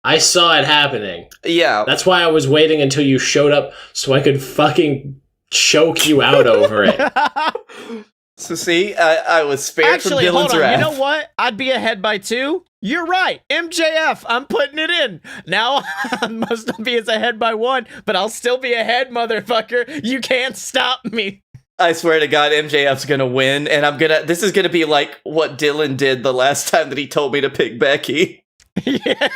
I saw it happening. Yeah. That's why I was waiting until you showed up so I could fucking choke you out over it. So see, I was spared from Dylan's wrath. You know what? I'd be ahead by 2. You're right. MJF, I'm putting it in. Now I must be as ahead by 1, but I'll still be ahead, motherfucker. You can't stop me. I swear to God, MJF's gonna win, and this is gonna be like what Dylan did the last time that he told me to pick Becky. Yeah.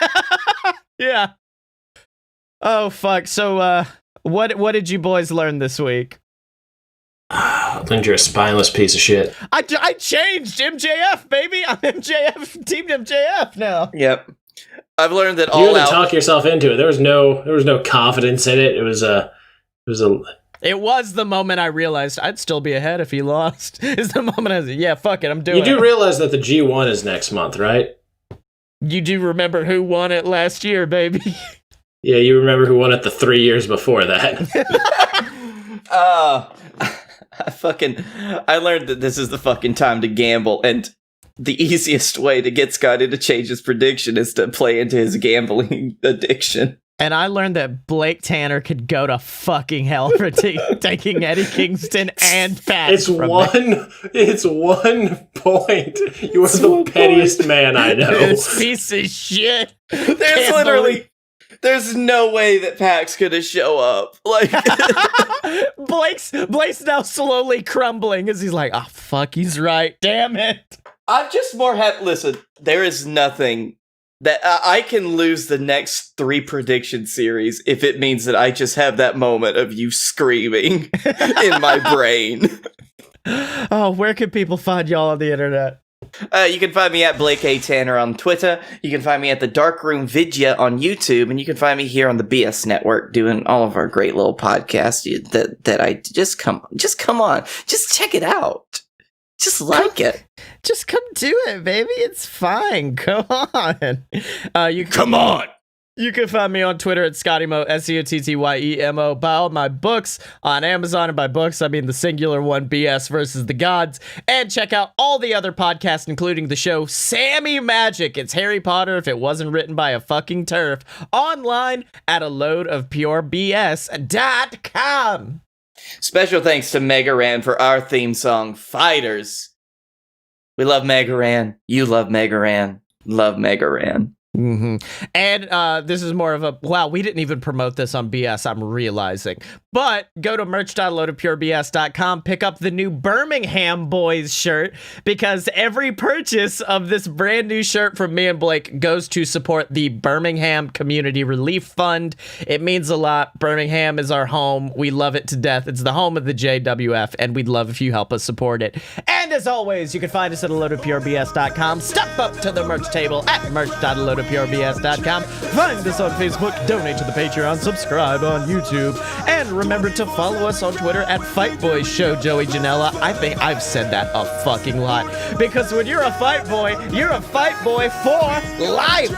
Yeah. Oh fuck. So what did you boys learn this week? Learned you're a spineless piece of shit. I changed MJF, baby. I'm MJF, team MJF now. Yep. I've learned that you had to talk yourself into it. There was no confidence in it. It was the moment I realized I'd still be ahead if he lost. It's the moment I was like, yeah, fuck it, I'm doing it. You do realize that the G1 is next month, right? You do remember who won it last year, baby. Yeah, you remember who won it the 3 years before that. I learned that this is the fucking time to gamble, and the easiest way to get Scottye to change his prediction is to play into his gambling addiction. And I learned that Blake Tanner could go to fucking hell for taking Eddie Kingston and Pat. It's one point. You are the pettiest man I know. This piece of shit. There's no way that Pax could have show up. Like Blake's now slowly crumbling as he's like, oh fuck, he's right. Damn it. I'm just more happy. Listen, there is nothing that I can lose the next 3 prediction series if it means that I just have that moment of you screaming in my brain. Oh, where can people find y'all on the internet? You can find me at Blake A. Tanner on Twitter. You can find me at the Darkroom Vidya on YouTube, and you can find me here on the BS Network doing all of our great little podcasts that I just come on, just check it out. Just like it. Just come do it, baby. It's fine. Come on. Come on. You can find me on Twitter at Scottye Moore, SCOTTYEMO. Buy all my books on Amazon, and by books, I mean the singular one, BS versus the Gods. And check out all the other podcasts, including the show Sammy Magic. It's Harry Potter if it wasn't written by a fucking turf. Online at aloadofpurebs.com. Special thanks to Mega Ran for our theme song, Fighters. We love Mega Ran. You love Mega Ran. Love Mega Ran. Mm-hmm. And this is more of a, wow, we didn't even promote this on BS, I'm realizing. But go to merch.loadofpurebs.com, pick up the new Birmingham Boyz shirt, because every purchase of this brand new shirt from me and Blake goes to support the Birmingham Community Relief Fund. It means a lot. Birmingham is our home. We love it to death. It's the home of the JWF, and we'd love if you help us support it. And as always, you can find us at loadofpurebs.com. Step up to the merch table at merch.loadofpurebs.com. Find us on Facebook, donate to the Patreon, subscribe on YouTube, and remember to follow us on Twitter at Fight Boys Show, Joey Janela. I think I've said that a fucking lot, because when you're a fight boy, you're a fight boy for life.